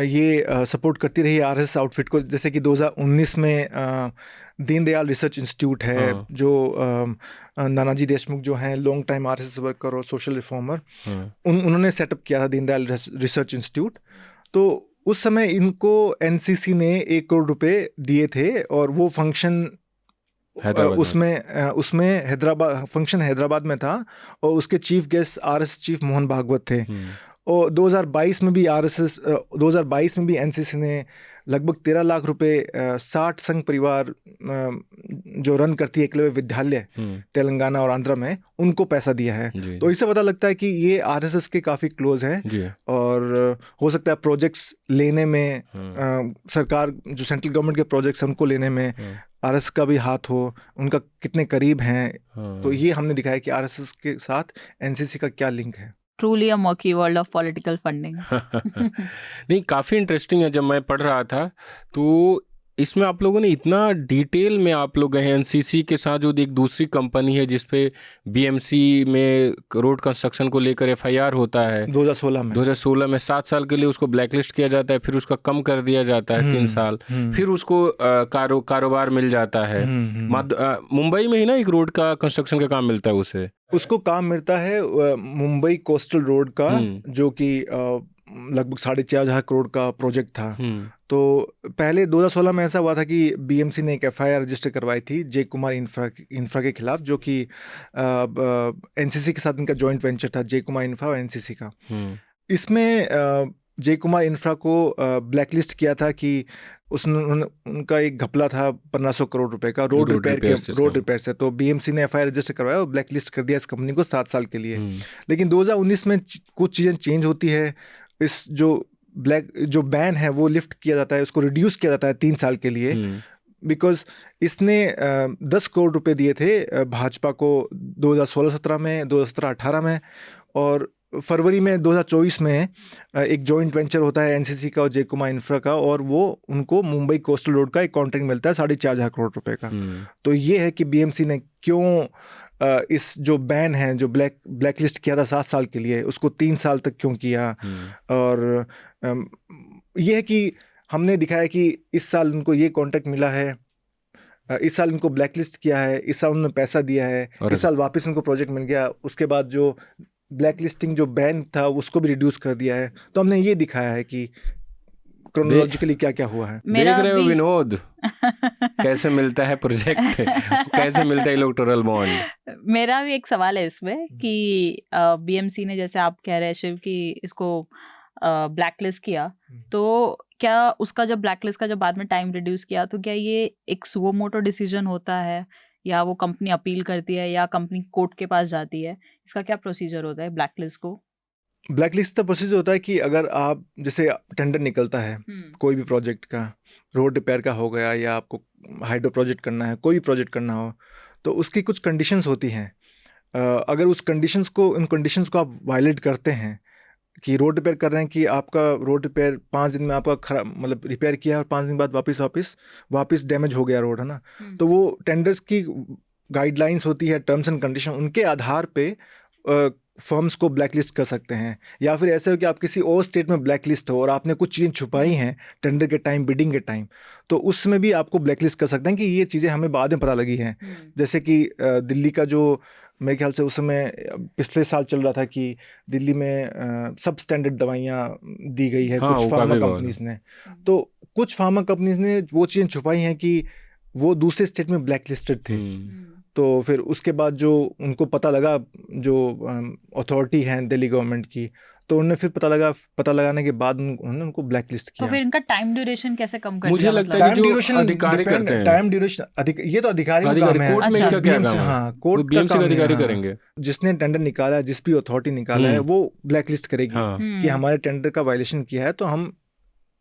[SPEAKER 2] ये सपोर्ट करती रही आरएसएस आउटफिट को। जैसे कि 2019 में दीनदयाल रिसर्च इंस्टीट्यूट है, जो नानाजी देशमुख जो हैं लॉन्ग टाइम आरएसएस वर्कर और सोशल रिफॉर्मर, उन्होंने सेटअप किया था दीनदयाल रिसर्च इंस्टीट्यूट। तो उस समय इनको एनसीसी ने 1 करोड़ रुपए दिए थे और वो फंक्शन उसमें हैदराबाद में था और उसके chief guest RSS chief Mohan Bhagwat थे। और 2022 में भी एनसीसी ने लगभग 13 लाख रुपए 60 संघ परिवार जो रन करती है एकलव्य विद्यालय तेलंगाना और आंध्र में, उनको पैसा दिया है। तो इससे पता लगता है कि ये आरएसएस के काफ़ी क्लोज हैं और हो सकता है प्रोजेक्ट्स लेने में सरकार जो सेंट्रल गवर्नमेंट के प्रोजेक्ट्स हैं उनको लेने में आरएसएस का भी हाथ हो, उनका कितने करीब हैं। तो ये हमने दिखाया कि आरएसएस के साथ एनसीसी का क्या लिंक है।
[SPEAKER 3] Truly a murky world of political funding.
[SPEAKER 1] नहीं, काफ़ी इंटरेस्टिंग है। जब मैं पढ़ रहा था तो इसमें आप लोगों ने इतना डिटेल में आप लोग गए हैं। एनसीसी के साथ जो एक दूसरी कंपनी है जिस पे बीएमसी में रोड कंस्ट्रक्शन को लेकर एफआईआर होता है 2016 में 7 साल के लिए उसको ब्लैकलिस्ट किया जाता है, फिर उसका कम कर दिया जाता है 3 साल, फिर उसको कारोबार मिल जाता है। मुंबई में ही ना एक रोड का कंस्ट्रक्शन का काम मिलता है,
[SPEAKER 2] उसको काम मिलता है मुंबई कोस्टल रोड का, जो कि लगभग 4.5 करोड़ का प्रोजेक्ट था। तो पहले 2016 में ऐसा हुआ था कि बीएमसी ने एक एफआईआर रजिस्टर करवाई थी जय कुमार इंफ्रा के खिलाफ, जो कि एनसीसी के साथ इनका जॉइंट वेंचर था, जय कुमार इंफ्रा और एनसीसी का। इसमें जय कुमार इंफ्रा को ब्लैकलिस्ट किया था कि उनका एक घपला था 1500 करोड़ रुपए का रोड रिपेयर से। तो बीएमसी ने एफआईआर रजिस्टर करवाया और ब्लैकलिस्ट कर दिया इस कंपनी को 7 साल के लिए। लेकिन 2019 में कुछ चीज़ें चेंज होती है। इस जो बैन है वो लिफ्ट किया जाता है, उसको रिड्यूस किया जाता है 3 साल के लिए, बिकॉज इसने 10 करोड़ रुपए दिए थे भाजपा को 2016-17 में, 2017-18 में, और फरवरी में 2024 में एक जॉइंट वेंचर होता है एनसीसी का और जय कुमार इंफ्रा का, और वो उनको मुंबई कोस्टल रोड का एक कॉन्ट्रैक्ट मिलता है 4.5 करोड़ रुपए का। तो ये है कि बीएमसी ने क्यों इस जो बैन है, जो ब्लैकलिस्ट किया था 7 साल के लिए, उसको 3 साल तक क्यों किया। और ये है कि हमने दिखाया कि इस साल उनको ये कॉन्ट्रैक्ट मिला है, इस साल इनको ब्लैकलिस्ट किया है, इस साल उन्होंने पैसा दिया है, इस साल वापस उनको प्रोजेक्ट मिल गया, उसके बाद जो ब्लैकलिस्टिंग जो बैन था उसको भी रिड्यूस कर दिया है। तो हमने ये दिखाया है कि क्रोनोलॉजिकली क्या क्या हुआ है।
[SPEAKER 1] देख रहे हो विनोद, कैसे मिलता है प्रोजेक्ट, कैसे मिलता है इलेक्टोरल बॉन्ड?
[SPEAKER 3] मेरा भी एक सवाल है इसमें कि बीएमसी ने, जैसे आप कह रहे हैं शिव, कि इसको ब्लैकलिस्ट किया, तो क्या उसका जब ब्लैकलिस्ट का जब बाद में टाइम रिड्यूस किया, तो क्या ये एक सुओ मोटो डिसीजन होता है, या वो कंपनी अपील करती है, या कंपनी कोर्ट के पास जाती है? इसका क्या प्रोसीजर होता है ब्लैकलिस्ट को?
[SPEAKER 2] ब्लैकलिस्ट का प्रोसीजर होता है कि अगर आप, जैसे टेंडर निकलता है कोई भी प्रोजेक्ट का, रोड रिपेयर का हो गया, या आपको हाइड्रो प्रोजेक्ट करना है, कोई भी प्रोजेक्ट करना हो, तो उसकी कुछ कंडीशंस होती हैं। अगर उन कंडीशंस को आप वायलेट करते हैं, कि रोड रिपेयर कर रहे हैं, कि आपका रोड रिपेयर 5 दिन में आपका खराब, मतलब रिपेयर किया और 5 दिन बाद वापस डैमेज हो गया रोड, है ना, तो वो टेंडर्स की गाइडलाइंस होती है, टर्म्स एंड कंडीशन, उनके आधार पे फर्म्स को ब्लैकलिस्ट कर सकते हैं। या फिर ऐसे हो कि आप किसी और स्टेट में ब्लैकलिस्ट हो और आपने कुछ चीज़ें छुपाई हैं टेंडर के टाइम, बिडिंग के टाइम, तो उसमें भी आपको ब्लैकलिस्ट कर सकते हैं कि ये चीज़ें हमें बाद में पता लगी हैं। जैसे कि दिल्ली का जो, मेरे ख्याल से उस समय पिछले साल चल रहा था कि दिल्ली में सब स्टैंडर्ड दवाइयाँ दी गई है कुछ फार्मा कंपनीज ने, तो कुछ फार्मा कंपनीज ने वो चीज़ें छुपाई हैं कि वो दूसरे स्टेट में ब्लैकलिस्टेड थे। तो फिर उसके बाद जो उनको पता लगा, जो अथॉरिटी हैं दिल्ली गवर्नमेंट की, तो उन्होंने फिर पता लगाने के बाद उन्होंने उनको ब्लैकलिस्ट किया।
[SPEAKER 3] तो फिर इनका टाइम ड्यूरेशन कैसे कम कर दिया?
[SPEAKER 1] मुझे लगता है कि जो अधिकारी करते हैं,
[SPEAKER 2] टाइम ड्यूरेशन ये तो अधिकारी का काम है।
[SPEAKER 1] कोर्ट में इसका क्या काम है?
[SPEAKER 2] हाँ, कोर्ट
[SPEAKER 1] बीएमसी का अधिकारी करेंगे।
[SPEAKER 2] जिसने टेंडर निकाला है, जिस भी अथॉरिटी निकाला है, वो ब्लैकलिस्ट करेगी कि हमारे टेंडर का वायलेशन किया है, तो हम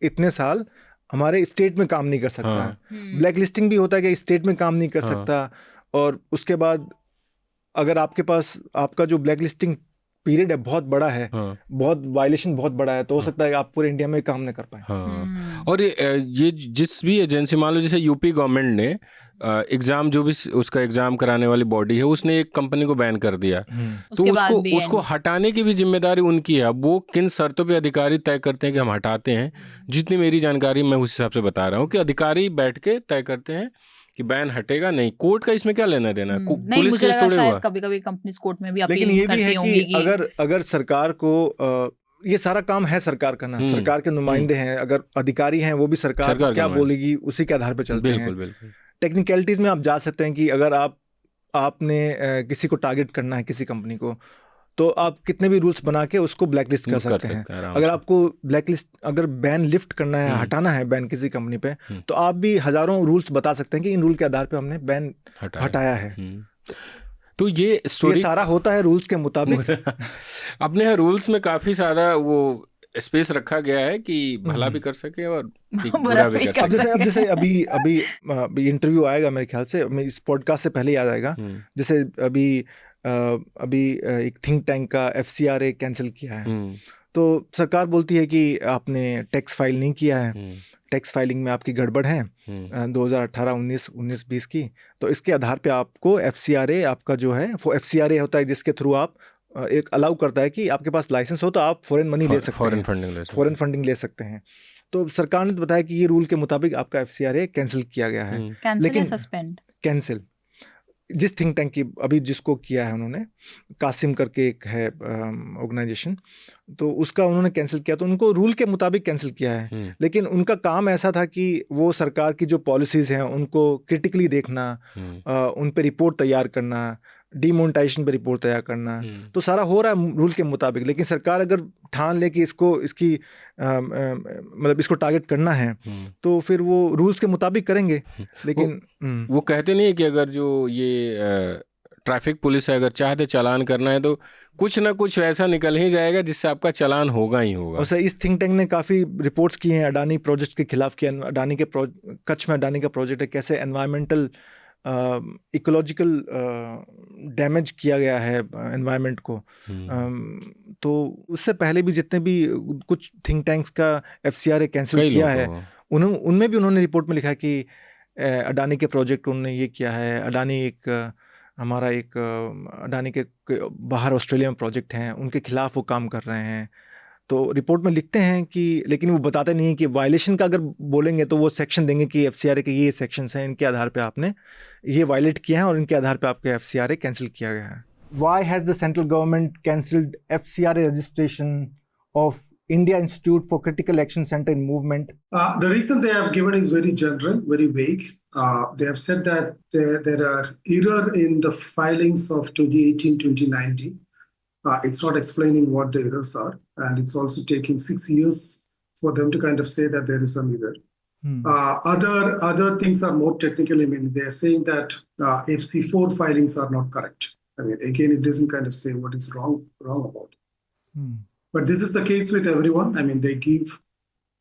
[SPEAKER 2] इतने साल हमारे स्टेट में काम नहीं कर सकता। ब्लैकलिस्टिंग भी होता है कि स्टेट में काम नहीं कर सकता, और उसके बाद अगर आपके पास आपका जो ब्लैकलिस्टिंग पीरियड है बहुत बड़ा है, बहुत वायलेशन बहुत बड़ा है, तो हो सकता है कि आप पूरे इंडिया में काम न कर पाए।
[SPEAKER 1] और ये जिस भी एजेंसी, मान लो जैसे यूपी गवर्नमेंट ने एग्जाम, जो भी उसका एग्जाम कराने वाली बॉडी है, उसने एक कंपनी को बैन कर दिया, तो उसको हटाने की भी जिम्मेदारी उनकी है। अब वो किन शर्तों पे अधिकारी तय करते हैं कि हम हटाते हैं, जितनी मेरी जानकारी मैं उस हिसाब से बता रहा हूँ कि अधिकारी बैठ के तय करते हैं कि बैन हटेगा नहीं। कोर्ट का इसमें क्या लेना देना? पुलिस केस थोड़े हुआ।
[SPEAKER 3] कभी-कभी कंपनीज कोर्ट में भी अपील
[SPEAKER 2] लेकिन ये भी है
[SPEAKER 3] होंगी
[SPEAKER 2] कि अगर सरकार को, ये सारा काम है सरकार का ना, सरकार के नुमाइंदे हैं, अगर अधिकारी हैं वो भी सरकार क्या बोलेगी उसी के आधार पर चलते हैं।
[SPEAKER 1] बिल्कुल।
[SPEAKER 2] टेक्निकलिटीज में आप जा सकते हैं कि अगर आपने किसी को टारगेट करना है, किसी कंपनी को, तो आप कितने भी रूल्स बना के उसको ब्लैकलिस्ट कर सकते हैं। अगर आपको ब्लैकलिस्ट, अगर बैन लिफ्ट करना है, हटाना है बैन किसी कंपनी पे, तो आप भी हजारों रूल्स बता सकते हैं कि इन रूल के आधार पे हमने बैन हटाया है।
[SPEAKER 1] तो ये स्टोरी,
[SPEAKER 2] ये सारा होता है रूल्स के मुताबिक।
[SPEAKER 1] अपने यहाँ रूल्स में काफी सारा वो स्पेस रखा गया है कि भला भी कर सके और बुरा भी कर सके।
[SPEAKER 2] अब जैसे अभी इंटरव्यू आएगा मेरे ख्याल से, इस पॉडकास्ट से पहले ही आ जाएगा। जैसे अभी एक थिंक टैंक का FCRA कैंसिल किया है, तो सरकार बोलती है कि आपने टैक्स फाइल नहीं किया है, टैक्स फाइलिंग में आपकी गड़बड़ है 2018, 19, 20 की, तो इसके आधार पे आपको FCRA, आपका जो है वो FCRA होता है जिसके थ्रू आप एक अलाउ करता है कि आपके पास लाइसेंस हो तो आप फॉरेन मनी ले सकते हैं, फॉरेन फंडिंग ले सकते हैं। तो सरकार ने बताया कि ये रूल के मुताबिक आपका FCRA कैंसिल किया गया है।
[SPEAKER 3] लेकिन सस्पेंड,
[SPEAKER 2] कैंसिल, जिस थिंक टैंक की अभी जिसको किया है उन्होंने, कासिम करके एक है ऑर्गेनाइजेशन, तो उसका उन्होंने कैंसिल किया, तो उनको रूल के मुताबिक कैंसिल किया है। लेकिन उनका काम ऐसा था कि वो सरकार की जो पॉलिसीज़ हैं उनको क्रिटिकली देखना, उन पे रिपोर्ट तैयार करना, डिमोनेटाइजेशन पे रिपोर्ट तैयार करना, तो सारा हो रहा है रूल के मुताबिक। लेकिन सरकार अगर ठान ले कि इसकी मतलब इसको टारगेट करना है, तो फिर वो रूल्स के मुताबिक करेंगे। लेकिन
[SPEAKER 1] वो कहते नहीं है कि अगर जो ये ट्रैफिक पुलिस है, अगर चाहते चालान करना है तो कुछ ना कुछ ऐसा निकल ही जाएगा जिससे आपका चालान होगा ही होगा।
[SPEAKER 2] और सर, इस थिंक टैंक ने काफ़ी रिपोर्ट्स की हैं अडानी प्रोजेक्ट के खिलाफ, किया अडानी के कच्छ में अडानी का प्रोजेक्ट है, कैसे एनवायरमेंटल इकोलॉजिकल डैमेज किया गया है एनवायरनमेंट को। तो उससे पहले भी जितने भी कुछ थिंक टैंक्स का FCRA कैंसिल किया है, उनमें भी उन्होंने रिपोर्ट में लिखा है कि अडानी के प्रोजेक्ट उन्होंने ये किया है। अडानी अडानी के बाहर ऑस्ट्रेलिया में प्रोजेक्ट हैं, उनके खिलाफ वो काम कर रहे हैं। तो रिपोर्ट में लिखते हैं कि, लेकिन वो बताते नहीं हैं कि वायलेशन का अगर बोलेंगे तो वो सेक्शन देंगे कि FCRA के ये सेक्शंस हैं, इनके आधार पे आपने ये वायलेट किया है और इनके आधार पे आपके FCRA कैंसिल किया गया है। Why has the central government cancelled FCRA registration of India Institute for Critical Action Center in Movement.
[SPEAKER 4] The reason they have given is very general, very vague. They have said that there are error in the filings of 2018-2019. It's not explaining what the errors are, and it's also taking 6 years for them to kind of say that there is some error. Other things are more technical. I mean, they are saying that FC4 filings are not correct. I mean, again, it doesn't kind of say what is wrong about it. But this is the case with everyone. I mean, they give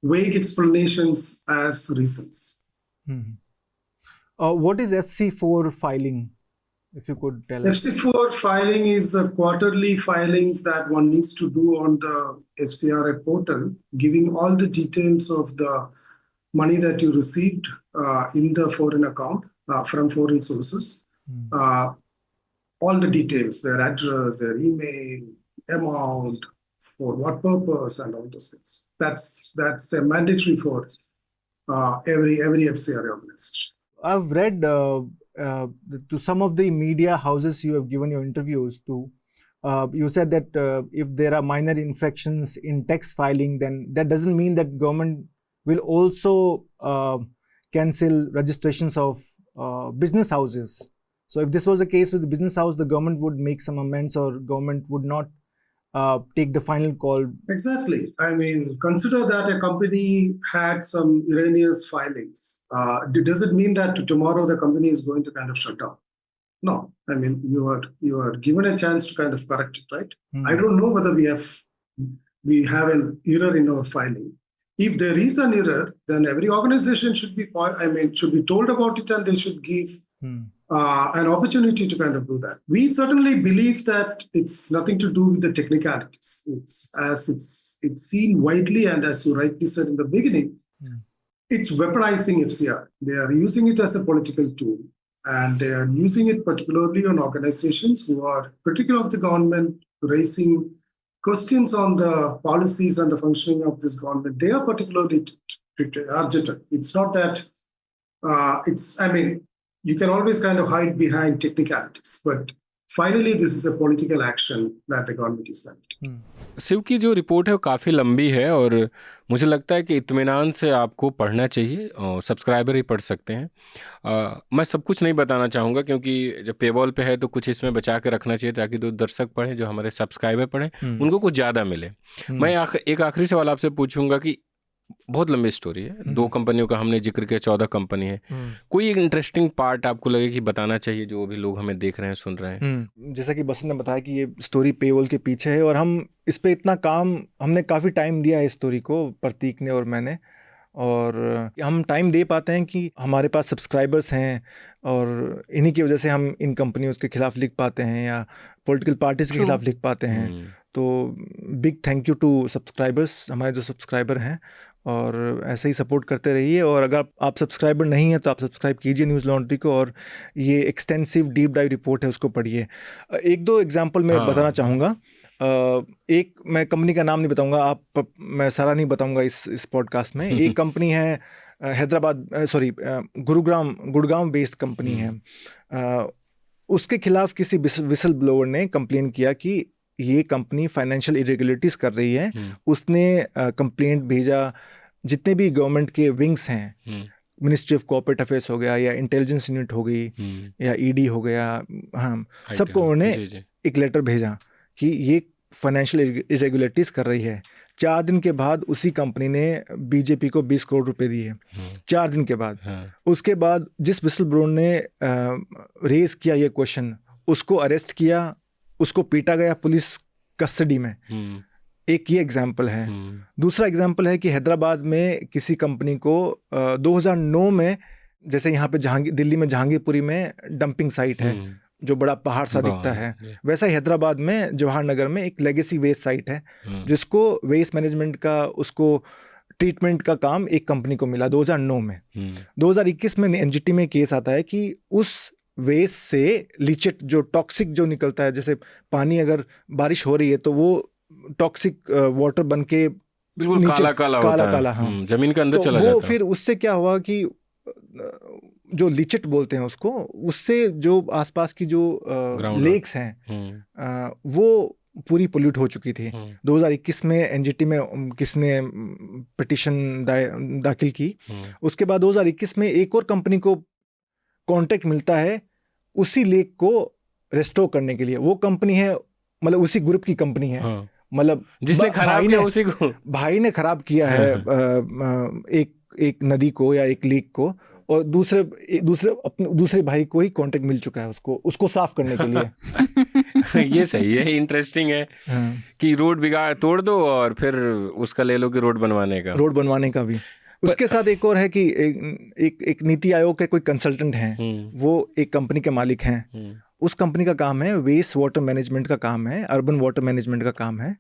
[SPEAKER 4] vague explanations as reasons.
[SPEAKER 2] What is FC4 filing? If you could tell us.
[SPEAKER 4] FC4 filing is the quarterly filings that one needs to do on the FCRA portal, giving all the details of the money that you received in the foreign account from foreign sources. All the details, their address, their email, amount, for what purpose, and all those things. That's a mandatory for every FCRA organization.
[SPEAKER 2] I've read to some of the media houses you have given your interviews to. You said that if there are minor infractions in tax filing, then that doesn't mean that government will also cancel registrations of business houses. So if this was the case with the business house, the government would make some amends, or government would not take the final call.
[SPEAKER 4] Exactly. I mean, consider that a company had some erroneous filings. Does it mean that tomorrow the company is going to kind of shut down? No. I mean, you are given a chance to kind of correct it, right? I don't know whether we have an error in our filing. If there is an error, then every organization should be told about it, and they should give an opportunity to kind of do that. We certainly believe that it's nothing to do with the technicalities. It's seen widely, and as you rightly said in the beginning, it's weaponizing FCR. They are using it as a political tool, and they are using it particularly on organizations who are critical of the government, raising questions on the policies and the functioning of this government. They are particularly targeted. It's not that you can always kind of hide behind technicalities, but finally this is a political action that the government is taking.
[SPEAKER 1] Shiv की जो report है वो काफ़ी लंबी है, और मुझे लगता है कि इत्मीनान से आपको पढ़ना चाहिए, और सब्सक्राइबर ही पढ़ सकते हैं। मैं सब कुछ नहीं बताना चाहूँगा, क्योंकि जब पेबॉल पे है तो कुछ इसमें बचा के रखना चाहिए, ताकि जो दर्शक पढ़ें, जो हमारे सब्सक्राइबर पढ़ें, उनको कुछ ज़्यादा मिले। मैं एक आखिरी सवाल आपसे पूछूंगा कि बहुत लंबी स्टोरी है, 2 कंपनियों का हमने जिक्र किया, 14 कंपनी है, कोई एक इंटरेस्टिंग पार्ट आपको लगे कि बताना चाहिए, जो भी लोग हमें देख रहे हैं, सुन रहे हैं?
[SPEAKER 2] जैसा कि बसंत ने बताया कि ये स्टोरी पेवॉल के पीछे है, और हम इस पे इतना काम, हमने काफ़ी टाइम दिया है इस स्टोरी को, प्रतीक ने और मैंने, और हम टाइम दे पाते हैं कि हमारे पास सब्सक्राइबर्स हैं, और इन्हीं की वजह से हम इन कंपनियों के खिलाफ लिख पाते हैं, या पॉलिटिकल पार्टीज़ के खिलाफ लिख पाते हैं। तो big thank you to subscribers, हमारे जो सब्सक्राइबर हैं, और ऐसे ही सपोर्ट करते रहिए। और अगर आप सब्सक्राइबर नहीं हैं तो आप सब्सक्राइब कीजिए न्यूज़ लॉन्ड्री को, और ये एक्सटेंसिव डीप डाइव रिपोर्ट है, उसको पढ़िए। 1-2 एग्जांपल मैं बताना चाहूँगा। एक, मैं कंपनी का नाम नहीं बताऊँगा, मैं सारा नहीं बताऊँगा इस पॉडकास्ट में। एक कंपनी है गुड़गांव बेस्ड कंपनी है। उसके खिलाफ किसी विसल ब्लोअर ने कंप्लेन किया कि ये कंपनी फाइनेंशियल इरेगुलरिटीज़ कर रही है। उसने कंप्लेंट भेजा जितने भी गवर्नमेंट के विंग्स हैं, मिनिस्ट्री ऑफ कॉर्पोरेट अफेयर्स हो गया, या इंटेलिजेंस यूनिट हो गई, या ईडी हो गया, सबको उन्होंने एक लेटर भेजा कि ये फाइनेंशियल इरेगुलरिटीज़ कर रही है। 4 दिन के बाद उसी कंपनी ने बीजेपी को 20 करोड़ रुपए दिए, 4 दिन के बाद। उसके बाद जिस विसल ब्लोअर ने रेज किया ये क्वेश्चन, उसको अरेस्ट किया, उसको पीटा गया पुलिस कस्टडी में। एक ये एग्जाम्पल है। दूसरा एग्जाम्पल है कि हैदराबाद में किसी कंपनी को 2009 में, जैसे यहाँ पे दिल्ली में जहांगीरपुरी में डंपिंग साइट है जो बड़ा पहाड़ सा दिखता है, वैसा ही हैदराबाद में जवाहर नगर में एक लेगेसी वेस्ट साइट है, जिसको वेस्ट मैनेजमेंट का, उसको ट्रीटमेंट का काम एक कंपनी को मिला 2009 में। 2021 में एनजीटी में केस आता है कि उस वेस्ट से लीचेट, जो टॉक्सिक जो निकलता है, जैसे पानी अगर बारिश हो रही है तो वो टॉक्सिक वाटर बन के
[SPEAKER 1] बिल्कुल काला जमीन के अंदर चला जाता है।
[SPEAKER 2] वो फिर उससे क्या हुआ कि जो लीचेट बोलते हैं उसको, उससे जो आसपास की जो लेक्स हैं वो पूरी पोल्यूट हो चुकी थी। 2021 में एनजीटी में किसने पिटिशन दाखिल की, उसके बाद 2021 में एक और कंपनी को कॉन्ट्रैक्ट मिलता है उसी लेक को रेस्टोर करने के लिए। वो कंपनी है, मतलब उसी ग्रुप की कंपनी है, मतलब
[SPEAKER 1] जिसने खराब किया उसी को,
[SPEAKER 2] भाई ने खराब किया है एक नदी को या एक लेक को, और दूसरे भाई को ही कॉन्ट्रैक्ट मिल चुका है उसको साफ करने के लिए।
[SPEAKER 1] ये सही है, इंटरेस्टिंग है। कि रोड तोड़ दो और फिर उसका ले लो कि रोड बनवाने का भी। उसके साथ एक और है कि एक नीति आयोग के कोई कंसल्टेंट हैं, वो एक कंपनी के मालिक हैं। उस कंपनी का काम है वेस्ट वाटर मैनेजमेंट का काम है, अर्बन वाटर मैनेजमेंट का काम है।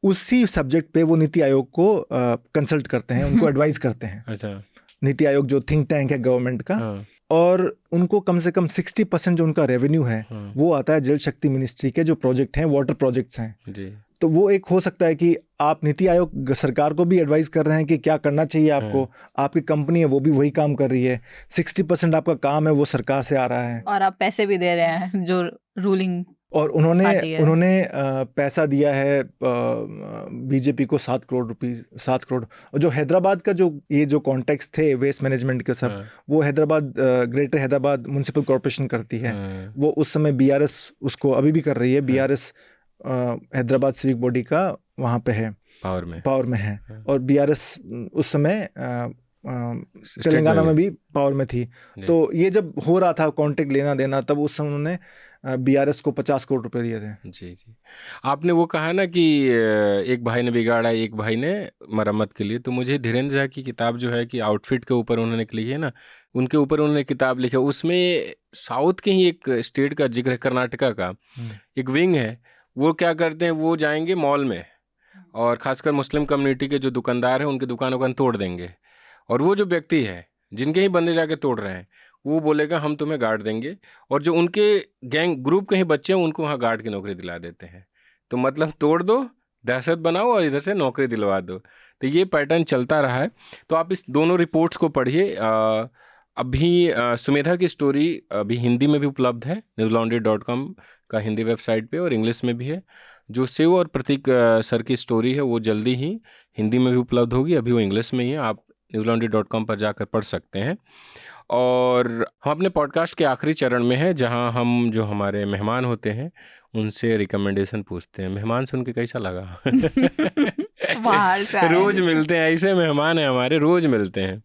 [SPEAKER 1] उसी सब्जेक्ट पे वो नीति आयोग को कंसल्ट करते हैं, उनको एडवाइस करते हैं। अच्छा।
[SPEAKER 2] नीति आयोग जो थिंक टैंक है गवर्नमेंट का, और उनको कम से कम 60% जो उनका रेवेन्यू है वो आता है जल शक्ति मिनिस्ट्री के जो प्रोजेक्ट हैं, वाटर प्रोजेक्ट्स हैं जी। तो वो एक हो सकता है कि आप नीति आयोग सरकार को भी एडवाइस कर रहे हैं कि क्या करना चाहिए आपको, आपकी कंपनी है वो भी वही काम कर रही है, 60% आपका काम है वो सरकार से आ रहा है और
[SPEAKER 3] आप पैसे भी दे रहे हैं जो रूलिंग,
[SPEAKER 2] और उन्होंने पैसा दिया है बीजेपी को 7 करोड़। और जो हैदराबाद का जो कॉन्टेक्स्ट थे वेस्ट मैनेजमेंट के सब, वो Hyderabad greater Hyderabad municipal corporation करती है। वो उस समय बीआरएस उसको अभी भी कर रही है। बीआरएस हैदराबाद सिविक बॉडी का वहाँ पे है, पावर में है। और बीआरएस उस समय तेलंगाना में भी पावर में थी। तो ये जब हो रहा था कॉन्ट्रैक्ट लेना देना, तब उस समय उन्होंने बीआरएस को 50 करोड़ रुपए दिए थे।
[SPEAKER 1] जी। आपने वो कहा ना कि एक भाई ने बिगाड़ा एक भाई ने मरम्मत के लिए, तो मुझे धीरेन्द्र झा की किताब जो है कि आउटफिट के ऊपर उन्होंने लिखी है ना, उनके ऊपर उन्होंने किताब लिखा, उसमें साउथ के ही एक स्टेट का जिक्र है, कर्नाटका का एक विंग है। वो क्या करते हैं, वो जाएंगे मॉल में और खासकर मुस्लिम कम्युनिटी के जो दुकानदार हैं उनकी दुकानों तोड़ देंगे, और वो जो व्यक्ति है जिनके ही बंदे जाके तोड़ रहे हैं वो बोलेगा हम तुम्हें गार्ड देंगे, और जो उनके गैंग ग्रुप के ही बच्चे हैं उनको वहाँ गार्ड की नौकरी दिला देते हैं। तो मतलब तोड़ दो, दहशत बनाओ और इधर से नौकरी दिलवा दो। तो ये पैटर्न चलता रहा है। तो आप इस दोनों रिपोर्ट्स को पढ़िए। अभी सुमेधा की स्टोरी अभी हिंदी में भी उपलब्ध है, newslaundry.com का हिंदी वेबसाइट पे, और इंग्लिश में भी है। जो शिव और प्रतीक सर की स्टोरी है वो जल्दी ही हिंदी में भी उपलब्ध होगी, अभी वो इंग्लिश में ही है, आप newslaundry.com पर जाकर पढ़ सकते हैं। और हम अपने पॉडकास्ट के आखिरी चरण में हैं, जहां हम जो हमारे मेहमान होते हैं उनसे रिकमेंडेशन पूछते हैं। मेहमान सुन के कैसा लगा? रोज मिलते हैं, ऐसे मेहमान हैं हमारे, रोज मिलते हैं।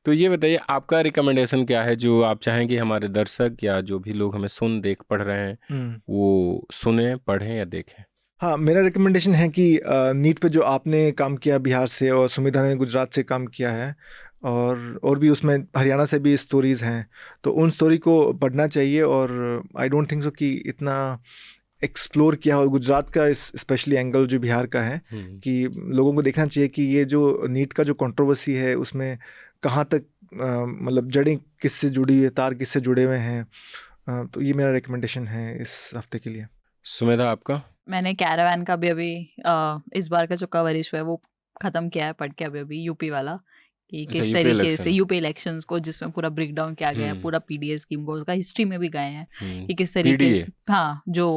[SPEAKER 1] तो ये बताइए आपका रिकमेंडेशन क्या है जो आप चाहेंगे हमारे दर्शक या जो भी लोग हमें देख पढ़ रहे हैं वो सुने, पढ़ें या देखें?
[SPEAKER 2] हाँ, मेरा रिकमेंडेशन है कि नीट पे जो आपने काम किया बिहार से, और सुमिधा ने गुजरात से काम किया है, और भी उसमें हरियाणा से भी स्टोरीज़ हैं, तो उन स्टोरी को पढ़ना चाहिए। और आई डोंट थिंक सो कि इतना एक्सप्लोर किया हो गुजरात का स्पेशली एंगल जो बिहार का है, कि लोगों को देखना चाहिए कि ये जो नीट का जो कंट्रोवर्सी है उसमें कहाँ तक मतलब जड़ें किससे जुड़ी हुई है, तार किससे जुड़े हुए हैं। तो ये मेरा रिकमेंडेशन है इस हफ्ते के लिए।
[SPEAKER 1] सुमेधा आपका?
[SPEAKER 3] मैंने कैरावैन का भी अभी इस बार का जो कवरेज है वो ख़त्म किया है पढ़ के अभी यूपी वाला, कि किस तरीके से यूपी इलेक्शंस को, जिसमें पूरा ब्रेक डाउन किया गया है, पूरा पीडीए स्कीम को, उसका हिस्ट्री में भी गए हैं कि किस तरीके से, हाँ, जो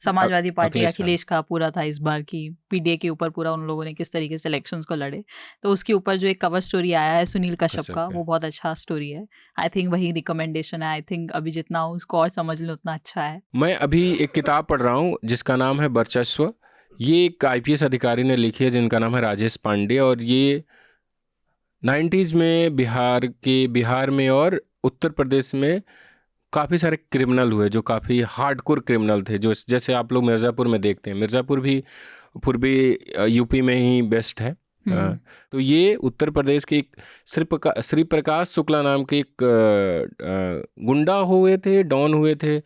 [SPEAKER 3] समाजवादी पार्टी अखिलेश का पूरा था इस बार की पीडीए के ऊपर, पूरा उन लोगों ने किस तरीके से इलेक्शंस को लड़े। तो उसके ऊपर जो एक कवर स्टोरी आया है सुनील कश्यप का, वो बहुत अच्छा स्टोरी है। आई थिंक वही रिकमेंडेशन है। आई थिंक अभी जितना उसको और समझ लें उतना अच्छा है।
[SPEAKER 1] मैं अभी एक किताब पढ़ रहा हूँ जिसका नाम है वर्चस्व। ये एक IPS अधिकारी ने लिखी है जिनका नाम है राजेश पांडे, और ये 90s में बिहार में और उत्तर प्रदेश में काफ़ी सारे क्रिमिनल हुए जो काफ़ी हार्डकोर क्रिमिनल थे, जो जैसे आप लोग मिर्ज़ापुर में देखते हैं। मिर्ज़ापुर भी पूर्वी यूपी में ही बेस्ट है। तो ये उत्तर प्रदेश के एक श्री प्रकाश शुक्ला नाम के एक गुंडा हुए थे, डॉन हुए थे,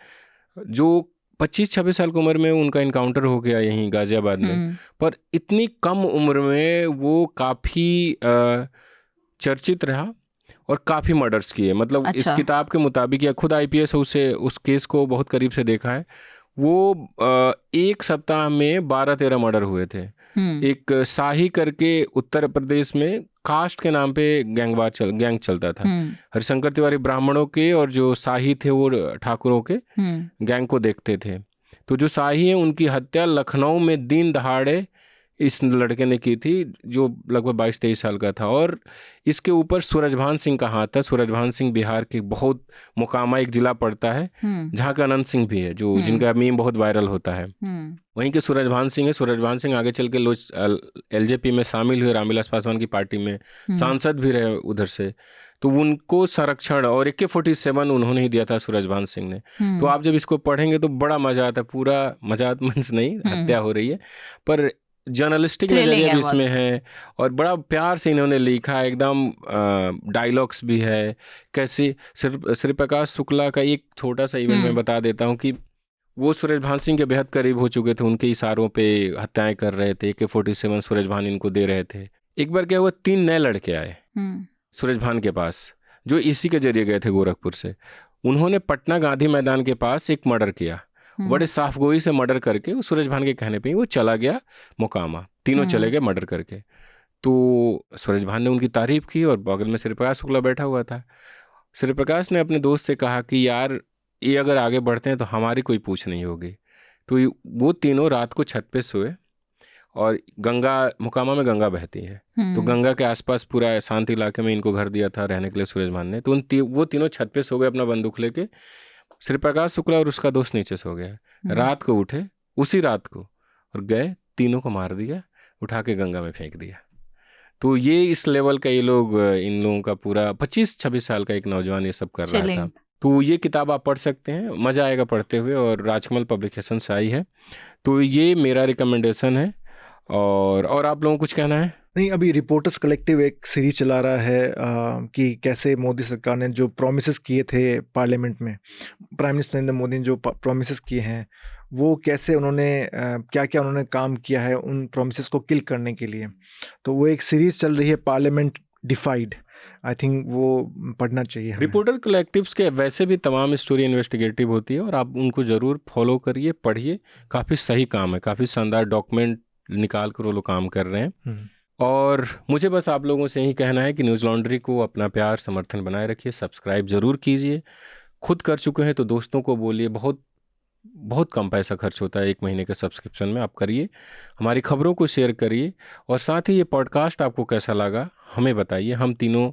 [SPEAKER 1] जो 25-26 साल की उम्र में उनका इनकाउंटर हो गया यहीं गाज़ियाबाद में। पर इतनी कम उम्र में वो काफ़ी चर्चित रहा और काफ़ी मर्डर्स किए। मतलब अच्छा। इस किताब के मुताबिक, या खुद IPS है, उसे उस केस को बहुत करीब से देखा है, वो एक सप्ताह में 12-13 मर्डर हुए थे। एक शाही करके उत्तर प्रदेश में कास्ट के नाम पे गैंग चलता था। हरिशंकर तिवारी ब्राह्मणों के और जो शाही थे वो ठाकुरों के गैंग को देखते थे। तो जो शाही है उनकी हत्या लखनऊ में दिन दहाड़े इस लड़के ने की थी, जो लगभग 22-23 साल का था। और इसके ऊपर सूरजभान सिंह का हाथ है। सूरजभान सिंह बिहार के बहुत मोकामा एक जिला पड़ता है, जहाँ का अनंत सिंह भी है, जो जिनका मीम बहुत वायरल होता है, वहीं के सूरजभान सिंह है। सूरजभान सिंह आगे चल के एलजेपी में शामिल हुए, रामविलास पासवान की पार्टी में सांसद भी रहे उधर से। तो उनको संरक्षण और AK-47 उन्होंने ही दिया था सूरजभान सिंह ने। तो आप जब इसको पढ़ेंगे तो बड़ा मजा आता है। पूरा मजा मीन्स नहीं, हत्या हो रही है, पर जर्नलिस्टिक नजरिया भी इसमें है और बड़ा प्यार से इन्होंने लिखा है, एकदम डायलॉग्स भी है। कैसे श्री प्रकाश शुक्ला का एक छोटा सा इवेंट मैं बता देता हूँ कि वो सूरजभान सिंह के बेहद करीब हो चुके थे, उनके इशारों पे हत्याएं कर रहे थे। AK-47 सूरजभान इनको दे रहे थे। एक बार क्या हुआ, 3 नए लड़के आए सूरजभान के पास, जो इसी के जरिए गए थे गोरखपुर से। उन्होंने पटना गांधी मैदान के पास एक मर्डर किया, बड़े साफगोई से मर्डर करके। वो सूरजभान के कहने पे वो चला गया मोकामा, तीनों चले गए मर्डर करके। तो सूरजभान ने उनकी तारीफ की और बगल में श्री प्रकाश शुक्ला बैठा हुआ था। श्री प्रकाश ने अपने दोस्त से कहा कि यार ये अगर आगे बढ़ते हैं तो हमारी कोई पूछ नहीं होगी। तो वो तीनों रात को छत पे सोए और गंगा, मोकामा में गंगा बहती है, तो गंगा के आसपास पूरा शांत इलाके में इनको घर दिया था रहने के लिए सूरजभान ने। तो वो तीनों छत पे सो गए अपना बंदूक लेके। श्री प्रकाश शुक्ला और उसका दोस्त नीचे सो गया। रात को उठे, उसी रात को, और गए, तीनों को मार दिया, उठा के गंगा में फेंक दिया। तो ये इस लेवल का ये लोग, इन लोगों का पूरा 25-26 साल का एक नौजवान ये सब कर रहा था। तो ये किताब आप पढ़ सकते हैं, मज़ा आएगा पढ़ते हुए, और राजकमल पब्लिकेशन से आई है। तो ये मेरा रिकमेंडेशन है। और आप लोगों को कुछ कहना है?
[SPEAKER 2] नहीं, अभी रिपोर्टर्स कलेक्टिव एक सीरीज चला रहा है कि कैसे मोदी सरकार ने जो प्रॉमिसेस किए थे पार्लियामेंट में, प्राइम मिनिस्टर नरेंद्र मोदी ने जो प्रॉमिसेस किए हैं, वो कैसे उन्होंने क्या क्या उन्होंने काम किया है उन प्रॉमिसेस को किल करने के लिए। तो वो एक सीरीज चल रही है, पार्लियामेंट डिफाइड। आई थिंक वो पढ़ना चाहिए हमें।
[SPEAKER 1] रिपोर्टर कलेक्टिव्स के वैसे भी तमाम स्टोरी इन्वेस्टिगेटिव होती है, और आप उनको ज़रूर फॉलो करिए, पढ़िए। काफ़ी सही काम है, काफ़ी शानदार डॉक्यूमेंट निकाल कर वो लोग काम कर रहे हैं। और मुझे बस आप लोगों से यही कहना है कि न्यूज़ लॉन्ड्री को अपना प्यार समर्थन बनाए रखिए, सब्सक्राइब ज़रूर कीजिए। खुद कर चुके हैं तो दोस्तों को बोलिए। बहुत बहुत कम पैसा खर्च होता है 1 महीने के सब्सक्रिप्शन में, आप करिए। हमारी खबरों को शेयर करिए, और साथ ही ये पॉडकास्ट आपको कैसा लगा हमें बताइए। हम तीनों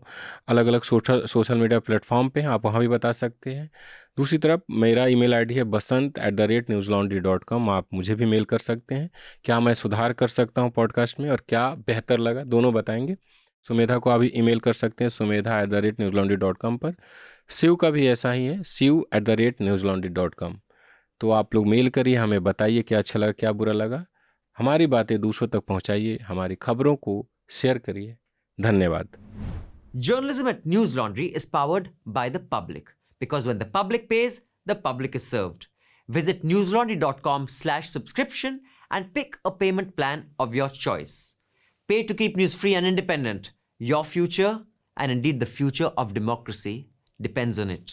[SPEAKER 1] अलग अलग सोशल मीडिया प्लेटफॉर्म पे हैं, आप वहाँ भी बता सकते हैं। दूसरी तरफ मेरा ईमेल आईडी है basant@newslaundry.com। आप मुझे भी मेल कर सकते हैं, क्या मैं सुधार कर सकता हूँ पॉडकास्ट में और क्या बेहतर लगा, दोनों बताएंगे। सुमेधा को आप ईमेल कर सकते हैं sumedha@newslaundry.com पर। शिव का भी ऐसा ही है, shiv@newslaundry.com। तो आप लोग मेल करिए, हमें बताइए क्या अच्छा लगा, क्या बुरा लगा। हमारी बातें दूसरों तक पहुंचाइए, हमारी खबरों को शेयर करिए। धन्यवाद।
[SPEAKER 5] Journalism at News Laundry is powered by the public, because when the public pays, the public is served. Visit newslaundry.com/subscription and pick a payment plan of your choice. Pay to keep news free and independent. Your future, and indeed the future of democracy, depends on it.